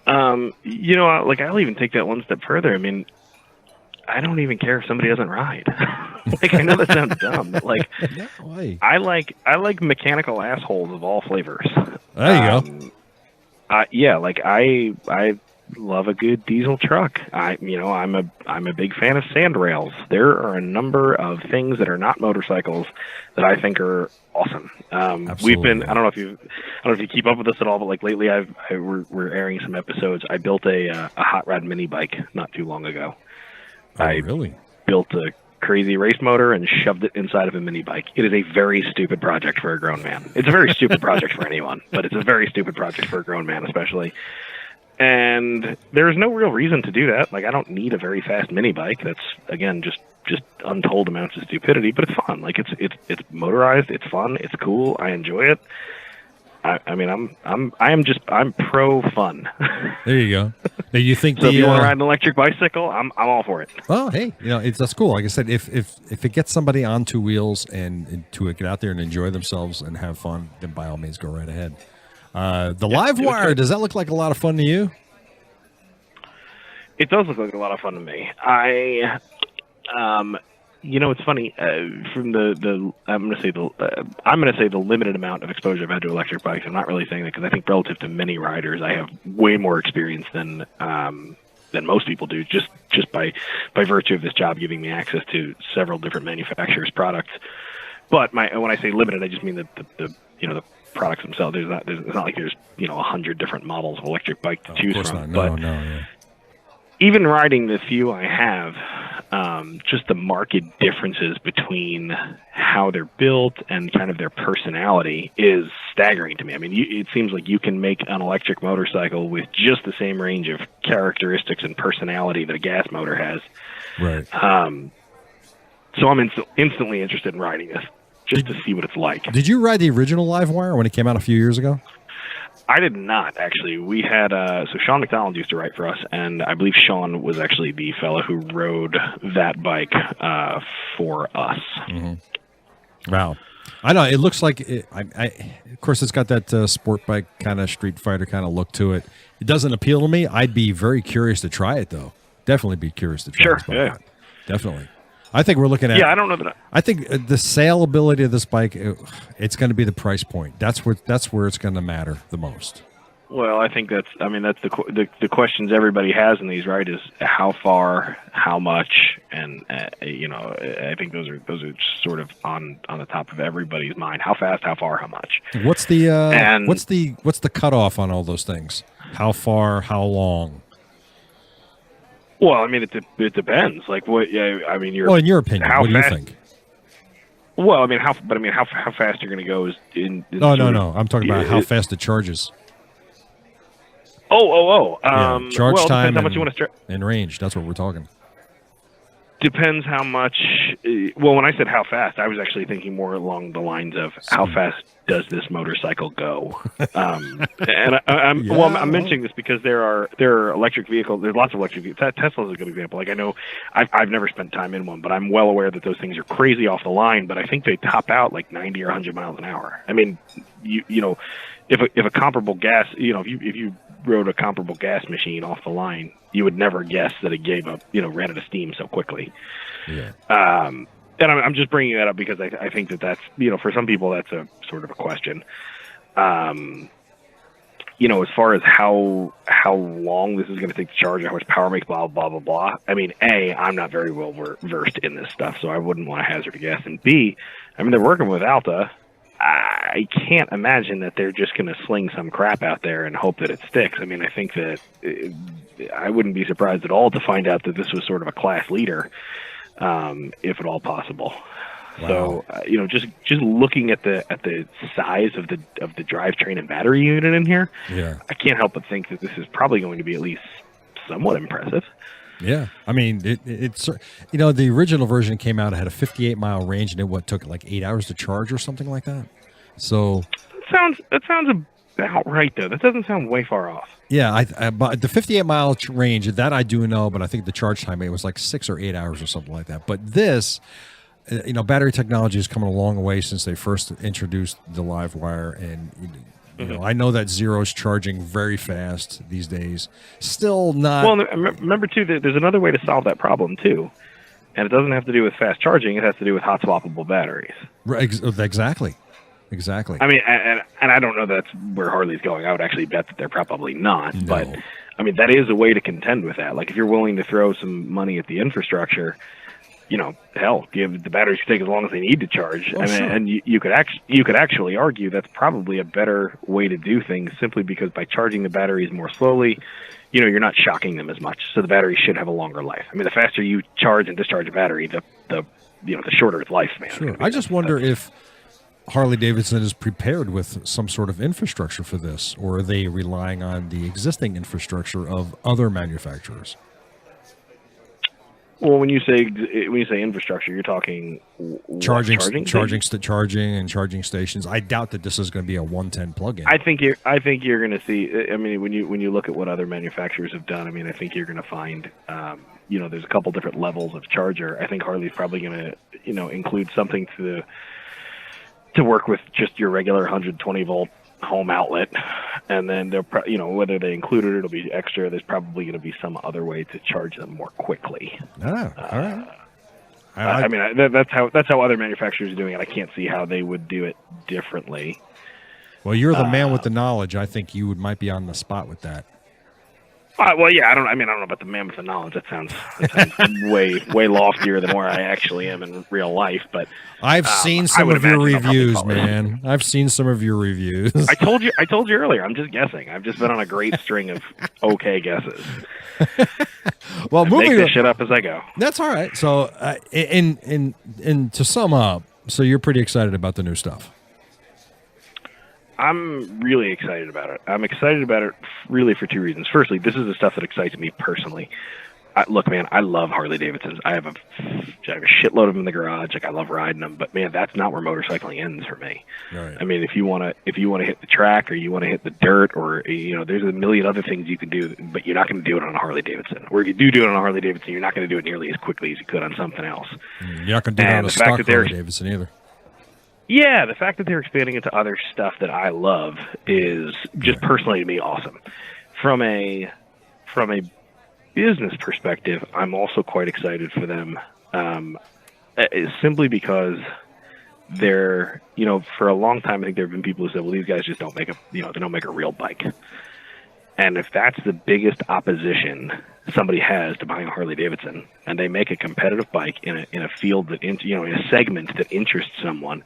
Speaker 3: I'll even take that one step further. I mean, I don't even care if somebody doesn't ride. Like, I know that sounds dumb, but like,
Speaker 2: no,
Speaker 3: I like mechanical assholes of all flavors.
Speaker 2: There you go.
Speaker 3: I love a good diesel truck. I'm a big fan of sand rails. There are a number of things that are not motorcycles that I think are awesome. We've been, I don't know if you keep up with us at all, but like lately we're airing some episodes. I built a hot rod mini bike not too long ago.
Speaker 2: Oh, really?
Speaker 3: Built a crazy race motor and shoved it inside of a mini bike. It is a very stupid project for a grown man. It's a very stupid project for anyone, but it's a very stupid project for a grown man, especially. And there's no real reason to do that. Like, I don't need a very fast mini bike. That's, again, just untold amounts of stupidity, but it's fun. Like, it's motorized, it's fun, it's cool, I enjoy it. I'm pro fun.
Speaker 2: There you go. Now you think
Speaker 3: so if you want to ride an electric bicycle, I'm all for it.
Speaker 2: Oh, hey, that's cool. Like I said, if it gets somebody on two wheels and to get out there and enjoy themselves and have fun, then by all means go right ahead. The live wire, does that look like a lot of fun to you?
Speaker 3: It does look like a lot of fun to me. It's funny. From I'm going to say the limited amount of exposure I've had to electric bikes. I'm not really saying that because I think relative to many riders, I have way more experience than most people do. Just by virtue of this job giving me access to several different manufacturers' products. But when I say limited, I just mean that the products themselves. It's not like there's 100 different models of electric bike to choose from.
Speaker 2: Yeah.
Speaker 3: Even riding the few I have, just the marked differences between how they're built and kind of their personality is staggering to me. I mean, it seems like you can make an electric motorcycle with just the same range of characteristics and personality that a gas motor has.
Speaker 2: Right.
Speaker 3: So I'm instantly interested in riding this just to see what it's like.
Speaker 2: Did you ride the original Livewire when it came out a few years ago?
Speaker 3: I did not, actually. We had, so Sean McDonald used to write for us, and I believe Sean was actually the fellow who rode that bike for us.
Speaker 2: Mm-hmm. Wow. I know, it looks like, of course, it's got that sport bike kind of Street Fighter kind of look to it. It doesn't appeal to me. I'd be very curious to try it, though. Definitely be curious to try it.
Speaker 3: Sure, yeah.
Speaker 2: Definitely. I think we're looking at.
Speaker 3: Yeah, I don't know that.
Speaker 2: I think the saleability of this bike, it's going to be the price point. That's where it's going to matter the most.
Speaker 3: Well, I think that's the questions everybody has in these, right? Is how far, how much, and I think those are sort of on the top of everybody's mind. How fast, how far, how much?
Speaker 2: What's the cutoff on all those things? How far, how long?
Speaker 3: Well, I mean, it depends. Like what? Yeah, I mean,
Speaker 2: Well, in your opinion,
Speaker 3: how
Speaker 2: what do you
Speaker 3: fast,
Speaker 2: think?
Speaker 3: Well, I mean, how fast you're going to go is in
Speaker 2: No,
Speaker 3: sort
Speaker 2: no.
Speaker 3: of-
Speaker 2: I'm talking about how
Speaker 3: it-
Speaker 2: fast it charges.
Speaker 3: Yeah,
Speaker 2: Charge
Speaker 3: well, it
Speaker 2: time
Speaker 3: depends how much you want to
Speaker 2: and range. That's what we're talking.
Speaker 3: Depends how much. Well, when I said how fast, I was actually thinking more along the lines of how fast does this motorcycle go? And I'm mentioning this because there are electric vehicles. There's lots of electric vehicles. Tesla's a good example. Like I know I've never spent time in one, but I'm well aware that those things are crazy off the line. But I think they top out like 90 or 100 miles an hour. I mean, you know, if a comparable gas, you know, if you rode a comparable gas machine off the line, you would never guess that it ran out of steam so quickly.
Speaker 2: Yeah.
Speaker 3: And I'm just bringing that up because I think that's, for some people, that's a sort of a question. As far as how long this is going to take to charge, how much power makes, blah, blah, blah, blah. I mean, A, I'm not very well versed in this stuff, so I wouldn't want to hazard a guess. And B, I mean, they're working with Alta. I can't imagine that they're just going to sling some crap out there and hope that it sticks. I mean, I think that I wouldn't be surprised at all to find out that this was sort of a class leader, if at all possible.
Speaker 2: Wow.
Speaker 3: So, just looking at the size of the drivetrain and battery unit in here,
Speaker 2: Yeah.
Speaker 3: I can't help but think that this is probably going to be at least somewhat impressive.
Speaker 2: Yeah, I mean, it's the original version came out. It had a 58-mile range, and it took like 8 hours to charge or something like that. So
Speaker 3: that sounds about right, though. That doesn't sound way far off.
Speaker 2: Yeah, but the 58-mile range that I do know, but I think the charge time it was like 6 or 8 hours or something like that. But this, battery technology has come a long way since they first introduced the live wire, and I know that Zero's charging very fast these days. Still not.
Speaker 3: Well, remember too that there's another way to solve that problem too, and it doesn't have to do with fast charging. It has to do with hot swappable batteries.
Speaker 2: Right, exactly.
Speaker 3: I mean, and I don't know that's where Harley's going. I would actually bet that they're probably not.
Speaker 2: No.
Speaker 3: But I mean, that is a way to contend with that. Like if you're willing to throw some money at the infrastructure, hell, give the batteries can take as long as they need to charge.
Speaker 2: Well, sure.
Speaker 3: And you could actually argue that's probably a better way to do things, simply because by charging the batteries more slowly, you're not shocking them as much. So the battery should have a longer life. I mean, the faster you charge and discharge a battery, the shorter its lifespan.
Speaker 2: Sure. I just wonder if Harley Davidson is prepared with some sort of infrastructure for this, or are they relying on the existing infrastructure of other manufacturers?
Speaker 3: Well, when you say infrastructure, you're talking
Speaker 2: charging and charging stations. I doubt that this is going to be a 110 plug-in.
Speaker 3: I think you're going to see. I mean, when you look at what other manufacturers have done, I mean, I think you're going to find, there's a couple different levels of charger. I think Harley's probably going to, include something to work with just your regular 120 volt home outlet, and then they're whether they include it, it'll be extra. There's probably going to be some other way to charge them more quickly.
Speaker 2: All right.
Speaker 3: I mean, that's how other manufacturers are doing it. I can't see how they would do it differently.
Speaker 2: Well, you're the man with the knowledge. I think you might be on the spot with that.
Speaker 3: Well, yeah, I don't know about the man with the knowledge. That sounds way loftier than where I actually am in real life. But
Speaker 2: I've seen some of your reviews, man. I've seen some of your reviews.
Speaker 3: I told you earlier. I'm just guessing. I've just been on a great string of okay guesses.
Speaker 2: Well,
Speaker 3: make this shit up as I go.
Speaker 2: That's all right. So, in to sum up, so you're pretty excited about the new stuff.
Speaker 3: I'm really excited about it. I'm excited about it really for two reasons. Firstly, this is the stuff that excites me personally. Look, man, I love Harley Davidsons. I have a shitload of them in the garage. Like I love riding them, but man, that's not where motorcycling ends for me.
Speaker 2: Right.
Speaker 3: I mean, if you want to hit the track, or you want to hit the dirt, or there's a million other things you can do, but you're not going to do it on a Harley Davidson. Or if you do it on a Harley Davidson, you're not going to do it nearly as quickly as you could on something else.
Speaker 2: You're not going to do it on a stock Harley Davidson either.
Speaker 3: Yeah, the fact that they're expanding into other stuff that I love is just personally to me awesome. From a business perspective, I'm also quite excited for them, simply because they're, for a long time I think there have been people who said, well, these guys just don't make they don't make a real bike. And if that's the biggest opposition somebody has to buying a Harley Davidson, and they make a competitive bike in a field that in a segment that interests someone,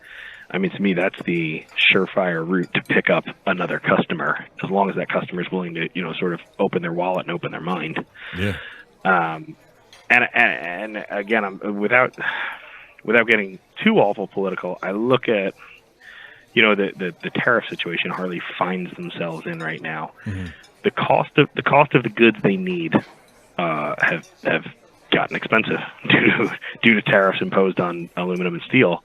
Speaker 3: I mean, to me, that's the surefire route to pick up another customer, as long as that customer is willing to, sort of open their wallet and open their mind.
Speaker 2: Yeah.
Speaker 3: And again, without getting too awful political, I look at the tariff situation Harley finds themselves in right now.
Speaker 2: Mm-hmm.
Speaker 3: The cost of the goods they need have gotten expensive due to tariffs imposed on aluminum and steel,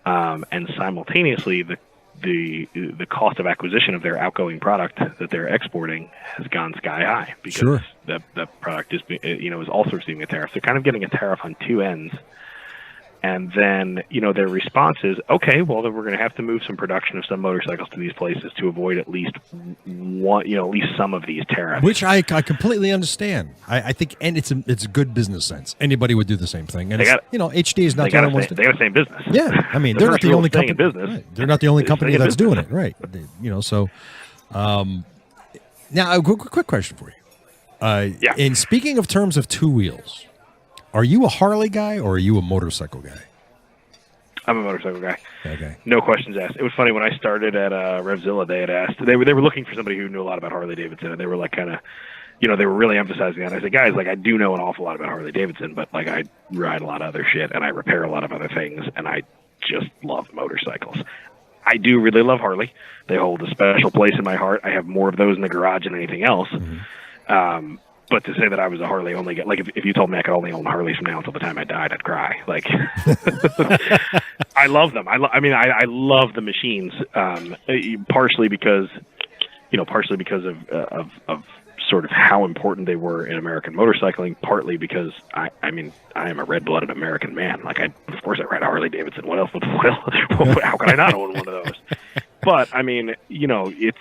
Speaker 3: and simultaneously the cost of acquisition of their outgoing product that they're exporting has gone sky high because the product is also receiving a tariff. They're kind of getting a tariff on two ends. And then, their response is, okay, well, then we're going to have to move some production of some motorcycles to these places to avoid at least one, at least some of these tariffs.
Speaker 2: Which I completely understand. I think, and it's a good business sense. Anybody would do the same thing. And HD is not the only one.
Speaker 3: They got the same business.
Speaker 2: Yeah, I mean, they're not the only company.
Speaker 3: Business.
Speaker 2: Right. They're not the only company that's doing it, right? So. Now, a quick question for you.
Speaker 3: Yeah.
Speaker 2: In speaking of terms of two wheels. Are you a Harley guy or are you a motorcycle guy?
Speaker 3: I'm a motorcycle guy.
Speaker 2: Okay.
Speaker 3: No questions asked. It was funny when I started at Revzilla. They had asked. They were looking for somebody who knew a lot about Harley Davidson, and they were like kind of, they were really emphasizing that. And I said, guys, like I do know an awful lot about Harley Davidson, but like I ride a lot of other shit and I repair a lot of other things, and I just love motorcycles. I do really love Harley. They hold a special place in my heart. I have more of those in the garage than anything else. Mm-hmm. But to say that I was a Harley only guy, like if you told me I could only own Harleys from now until the time I died, I'd cry. Like, I love them. I love the machines. Partially because of sort of how important they were in American motorcycling. Partly because I am a red-blooded American man. Like, of course I ride a Harley Davidson. What else? How could I not own one of those? But I mean, it's.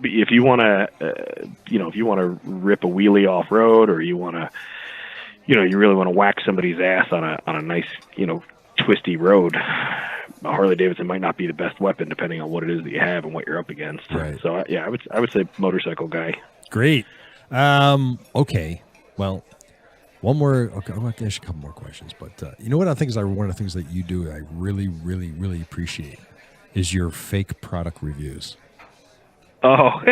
Speaker 3: If you want to, rip a wheelie off road, or you want to, you really want to whack somebody's ass on a nice, twisty road, a Harley Davidson might not be the best weapon depending on what it is that you have and what you're up against.
Speaker 2: Right.
Speaker 3: So I would say motorcycle guy.
Speaker 2: Great. Okay. Well, one more. Okay, I'm going to ask you a couple more questions, but you know what I think is one of the things that you do that I really, really, really appreciate is your fake product reviews.
Speaker 3: Oh,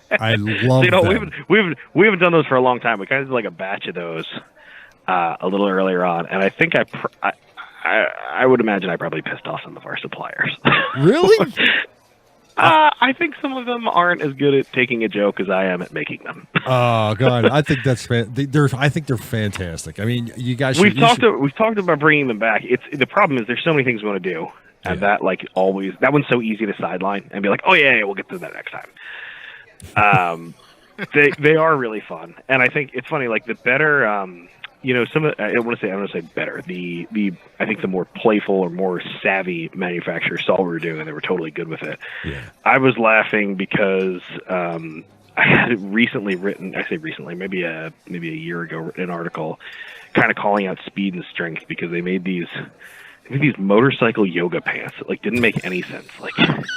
Speaker 2: I love them.
Speaker 3: We haven't done those for a long time. We kind of did like a batch of those a little earlier on, and I think I would imagine I probably pissed off some of our suppliers.
Speaker 2: Really?
Speaker 3: I think some of them aren't as good at taking a joke as I am at making them.
Speaker 2: Oh God, I think that's I think they're fantastic. I mean, you guys.
Speaker 3: We've talked about bringing them back. The problem is there's so many things we want to do. And that one's so easy to sideline and be like, oh yeah, we'll get to that next time. They are really fun, and I think it's funny. Like the better, I want to say better. I think the more playful or more savvy manufacturers saw what we were doing, and they were totally good with it.
Speaker 2: Yeah.
Speaker 3: I was laughing because I had recently written. I say recently, maybe a year ago, written an article, kind of calling out speed and strength because they made these motorcycle yoga pants that didn't make any sense.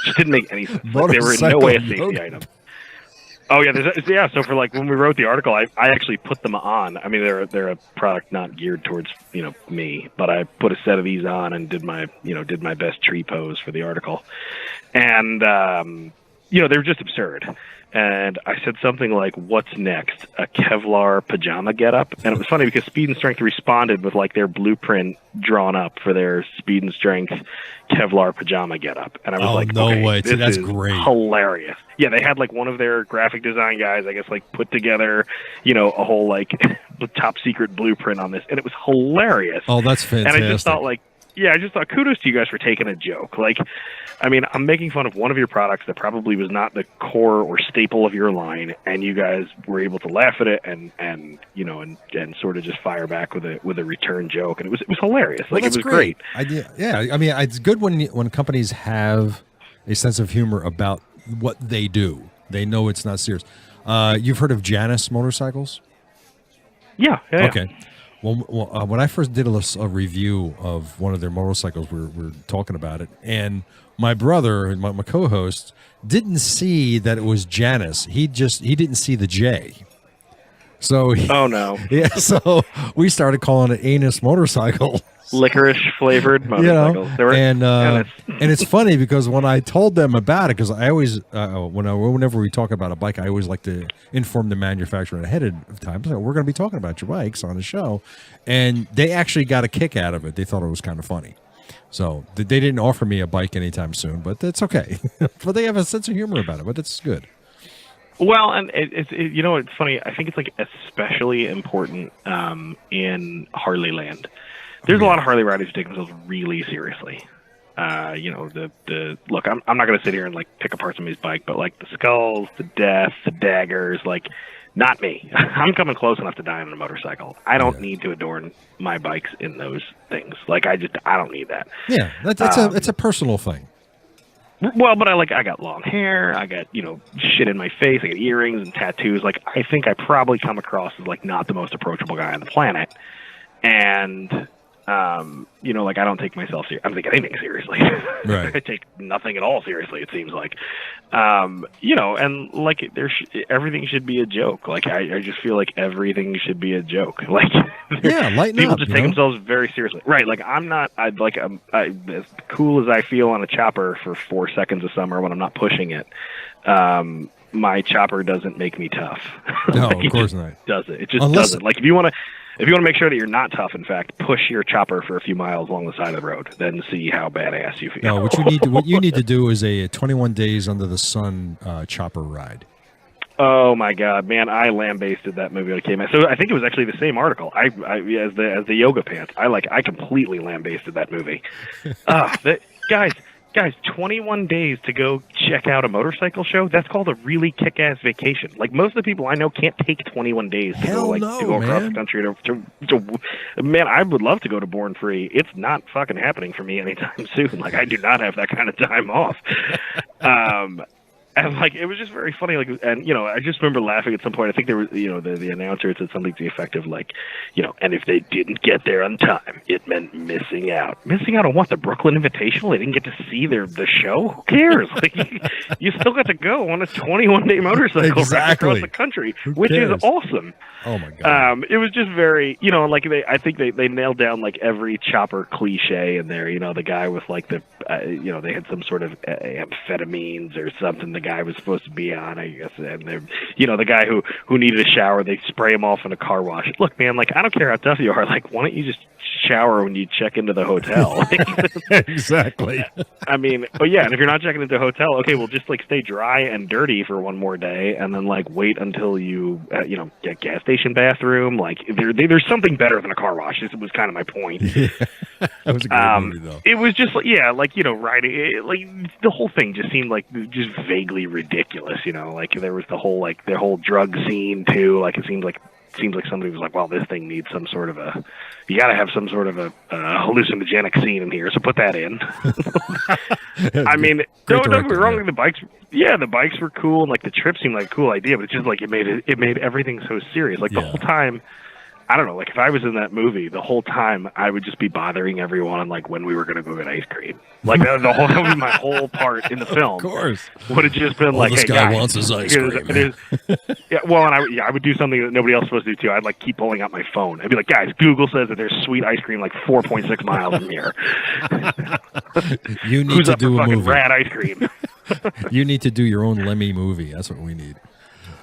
Speaker 3: Just didn't make any sense. They were in no way a safety item. Oh yeah, so for when we wrote the article, I actually put them on. I mean, they're a product not geared towards me, but I put a set of these on and did my best tree pose for the article, and they were just absurd. And I said something like, "What's next? A Kevlar pajama getup?" And it was funny because Speed and Strength responded with their blueprint drawn up for their Speed and Strength Kevlar pajama getup. And I was like,
Speaker 2: "No
Speaker 3: okay,
Speaker 2: way!
Speaker 3: This
Speaker 2: That's
Speaker 3: is
Speaker 2: great,
Speaker 3: hilarious." Yeah, they had one of their graphic design guys, I guess, put together, a whole top secret blueprint on this, and it was hilarious.
Speaker 2: Oh, that's fantastic!
Speaker 3: And I just thought, kudos to you guys for taking a joke. I'm making fun of one of your products that probably was not the core or staple of your line, and you guys were able to laugh at it and sort of just fire back with a return joke, and it was hilarious.
Speaker 2: Well,
Speaker 3: it was great.
Speaker 2: Yeah, I mean, it's good when companies have a sense of humor about what they do. They know it's not serious. You've heard of Janus motorcycles?
Speaker 3: Yeah.
Speaker 2: Okay. Well, when I first did a review of one of their motorcycles, we were talking about it, and my brother, my co-host, didn't see that it was Janus. He didn't see the J. So
Speaker 3: oh no.
Speaker 2: Yeah. So we started calling it Anus Motorcycle.
Speaker 3: licorice flavored motorcycles.
Speaker 2: And it's funny because when I told them about it, because I always, whenever we talk about a bike, I always like to inform the manufacturer ahead of time. So we're going to be talking about your bikes on the show, and they actually got a kick out of it. They thought it was kind of funny. So they didn't offer me a bike anytime soon, but that's okay. But they have a sense of humor about it, but it's good.
Speaker 3: Well, and it's funny. I think it's like especially important in Harley land. There's a lot of Harley riders who take themselves really seriously. Look, I'm not going to sit here and like pick apart somebody's bike, but like the skulls, the death, the daggers, like not me. I'm coming close enough to die on a motorcycle. I don't need to adorn my bikes in those things. Like I don't need that.
Speaker 2: Yeah, it's a personal thing.
Speaker 3: Well, but I got long hair. I got, shit in my face. I got earrings and tattoos. Like, I think I probably come across as, like, not the most approachable guy on the planet. And, I don't take myself seriously. I don't take anything seriously.
Speaker 2: Right.
Speaker 3: I take nothing at all seriously, it seems like. And, like, everything should be a joke. Like, I just feel like everything should be a joke. Like,
Speaker 2: lighten
Speaker 3: people
Speaker 2: up,
Speaker 3: just take themselves very seriously. Right. Like, as cool as I feel on a chopper for 4 seconds of summer when I'm not pushing it, my chopper doesn't make me tough.
Speaker 2: No,
Speaker 3: like,
Speaker 2: of course not.
Speaker 3: It just doesn't. Like, if you want to make sure that you're not tough, in fact, push your chopper for a few miles along the side of the road, then see how badass you feel.
Speaker 2: No, what you need to do is a 21 days under the sun chopper ride.
Speaker 3: Oh my God, man! I lambasted that movie when it came out. So I think it was actually the same article. I as the yoga pants. I completely lambasted that movie. Guys, 21 days to go check out a motorcycle show? That's called a really kick-ass vacation. Like, most of the people I know can't take 21 days to go across the country. Man, I would love to go to Born Free. It's not fucking happening for me anytime soon. Like, I do not have that kind of time off. And, like, it was just very funny. Like, and, I just remember laughing at some point. I think there was, the announcer said something to the effect of, like, and if they didn't get there on time, it meant missing out. Missing out on what? The Brooklyn Invitational? They didn't get to see the show? Who cares? Like, you still got to go on a 21-day motorcycle ride across the country, which is awesome.
Speaker 2: Oh, my God.
Speaker 3: It was just very, I think they nailed down, like, every chopper cliche in there. The guy with, like, they had some sort of amphetamines or something the guy was supposed to be on, I guess. And the guy who needed a shower, they spray him off in a car wash. Look, man, like, I don't care how tough you are. Like, why don't you just shower when you check into the hotel?
Speaker 2: Exactly.
Speaker 3: I mean, but yeah, and if you're not checking into a hotel, okay, well, just, like, stay dry and dirty for one more day, and then, like, wait until you, get gas station bathroom. Like, there's something better than a car wash. This was kind of my point.
Speaker 2: Yeah. That was a great movie, though.
Speaker 3: It was just, riding, like, the whole thing just seemed, like, just vaguely ridiculous, like, there was the whole drug scene, too. Like, it seems like somebody was like, well, this thing needs some sort of you got to have some sort of a hallucinogenic scene in here, so put that in. I mean, don't get me wrong, the bikes were cool, and, like, the trip seemed like a cool idea, but it's just, like, it made everything so serious. Like, the whole time, I don't know, like, if I was in that movie, the whole time I would just be bothering everyone on, like, when we were going to go get ice cream. Like, that would be my whole part in the film.
Speaker 2: Of course.
Speaker 3: Would have just been like,
Speaker 2: this
Speaker 3: hey,
Speaker 2: guy
Speaker 3: guys,
Speaker 2: wants his ice cream.
Speaker 3: I would do something that nobody else was supposed to do, too. I'd, like, keep pulling out my phone. I'd be like, guys, Google says that there's sweet ice cream, like, 4.6 miles from here.
Speaker 2: You need
Speaker 3: Who's
Speaker 2: to
Speaker 3: up
Speaker 2: do
Speaker 3: for
Speaker 2: a
Speaker 3: fucking
Speaker 2: movie.
Speaker 3: rad ice cream?
Speaker 2: You need to do your own Lemmy movie. That's what we need.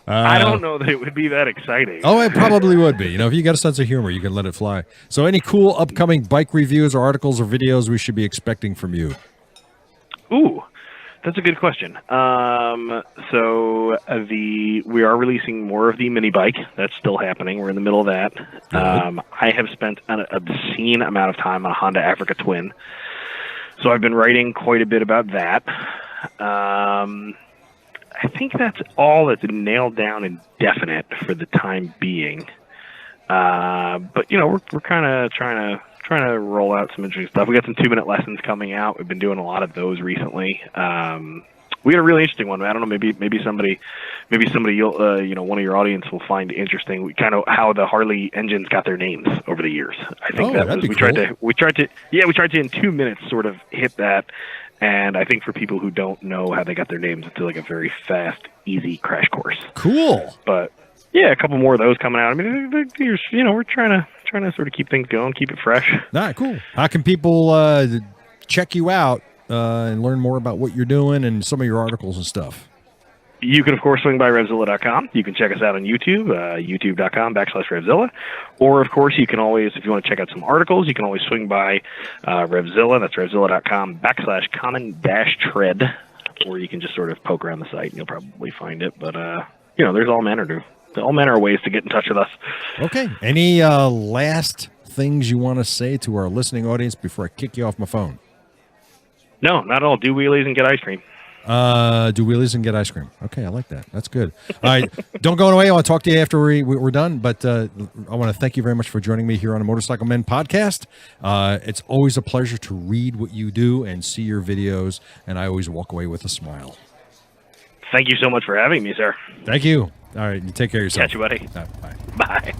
Speaker 3: I don't know that it would be that exciting.
Speaker 2: Oh, it probably would be. If you got a sense of humor, you can let it fly. So any cool upcoming bike reviews or articles or videos we should be expecting from you?
Speaker 3: Ooh, that's a good question. We are releasing more of the mini bike. That's still happening. We're in the middle of that. I have spent an obscene amount of time on a Honda Africa Twin. So I've been writing quite a bit about that. I think that's all that's nailed down and definite for the time being. But we're kind of trying to roll out some interesting stuff. We got some 2-minute lessons coming out. We've been doing a lot of those recently. We had a really interesting one. I don't know, maybe somebody you'll one of your audience will find interesting. Kind of how the Harley engines got their names over the years. I think we tried to in 2 minutes sort of hit that. And I think for people who don't know how they got their names, it's like a very fast, easy crash course.
Speaker 2: Cool.
Speaker 3: But Yeah, a couple more of those coming out. I mean, we're trying to sort of keep things going, keep it fresh.
Speaker 2: All right, cool. How can people check you out and learn more about what you're doing and some of your articles and stuff?
Speaker 3: You can, of course, swing by Revzilla.com. You can check us out on YouTube, youtube.com/Revzilla. Or, of course, you can always, if you want to check out some articles, you can always swing by Revzilla. That's Revzilla.com/common-tread. Or you can just sort of poke around the site and you'll probably find it. But, there's all manner of ways to get in touch with us.
Speaker 2: Okay. Any last things you want to say to our listening audience before I kick you off my phone?
Speaker 3: No, not at all. Do wheelies and get ice cream.
Speaker 2: Do wheelies and get ice cream. Okay, I like that. That's good. All right, don't go away. I want to talk to you after we're done, but I want to thank you very much for joining me here on the Motorcycle Men podcast. It's always a pleasure to read what you do and see your videos, and I always walk away with a smile.
Speaker 3: Thank you so much for having me, sir.
Speaker 2: Thank you. All right, you take care of yourself.
Speaker 3: Catch you, buddy.
Speaker 2: Bye.
Speaker 3: Bye.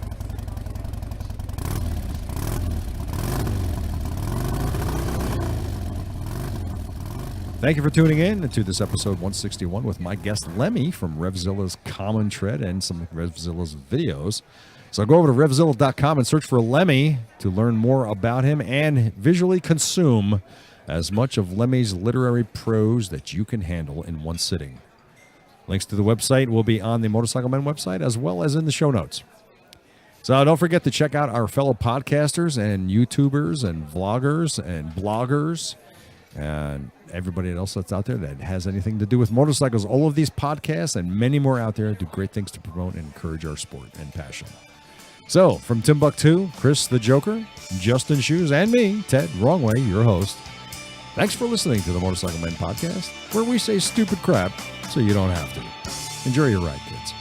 Speaker 2: Thank you for tuning in to this episode 161 with my guest Lemmy from Revzilla's Common Tread and some of Revzilla's videos. So go over to Revzilla.com and search for Lemmy to learn more about him and visually consume as much of Lemmy's literary prose that you can handle in one sitting. Links to the website will be on the Motorcycle Men website as well as in the show notes. So don't forget to check out our fellow podcasters and YouTubers and vloggers and bloggers and everybody else that's out there that has anything to do with motorcycles. All of these podcasts and many more out there do great things to promote and encourage our sport and passion. So from Timbuktu, Chris the Joker, Justin Shoes, and me, Ted Wrongway, your host, thanks for listening to the Motorcycle Men podcast, where we say stupid crap so you don't have to. Enjoy your ride, kids.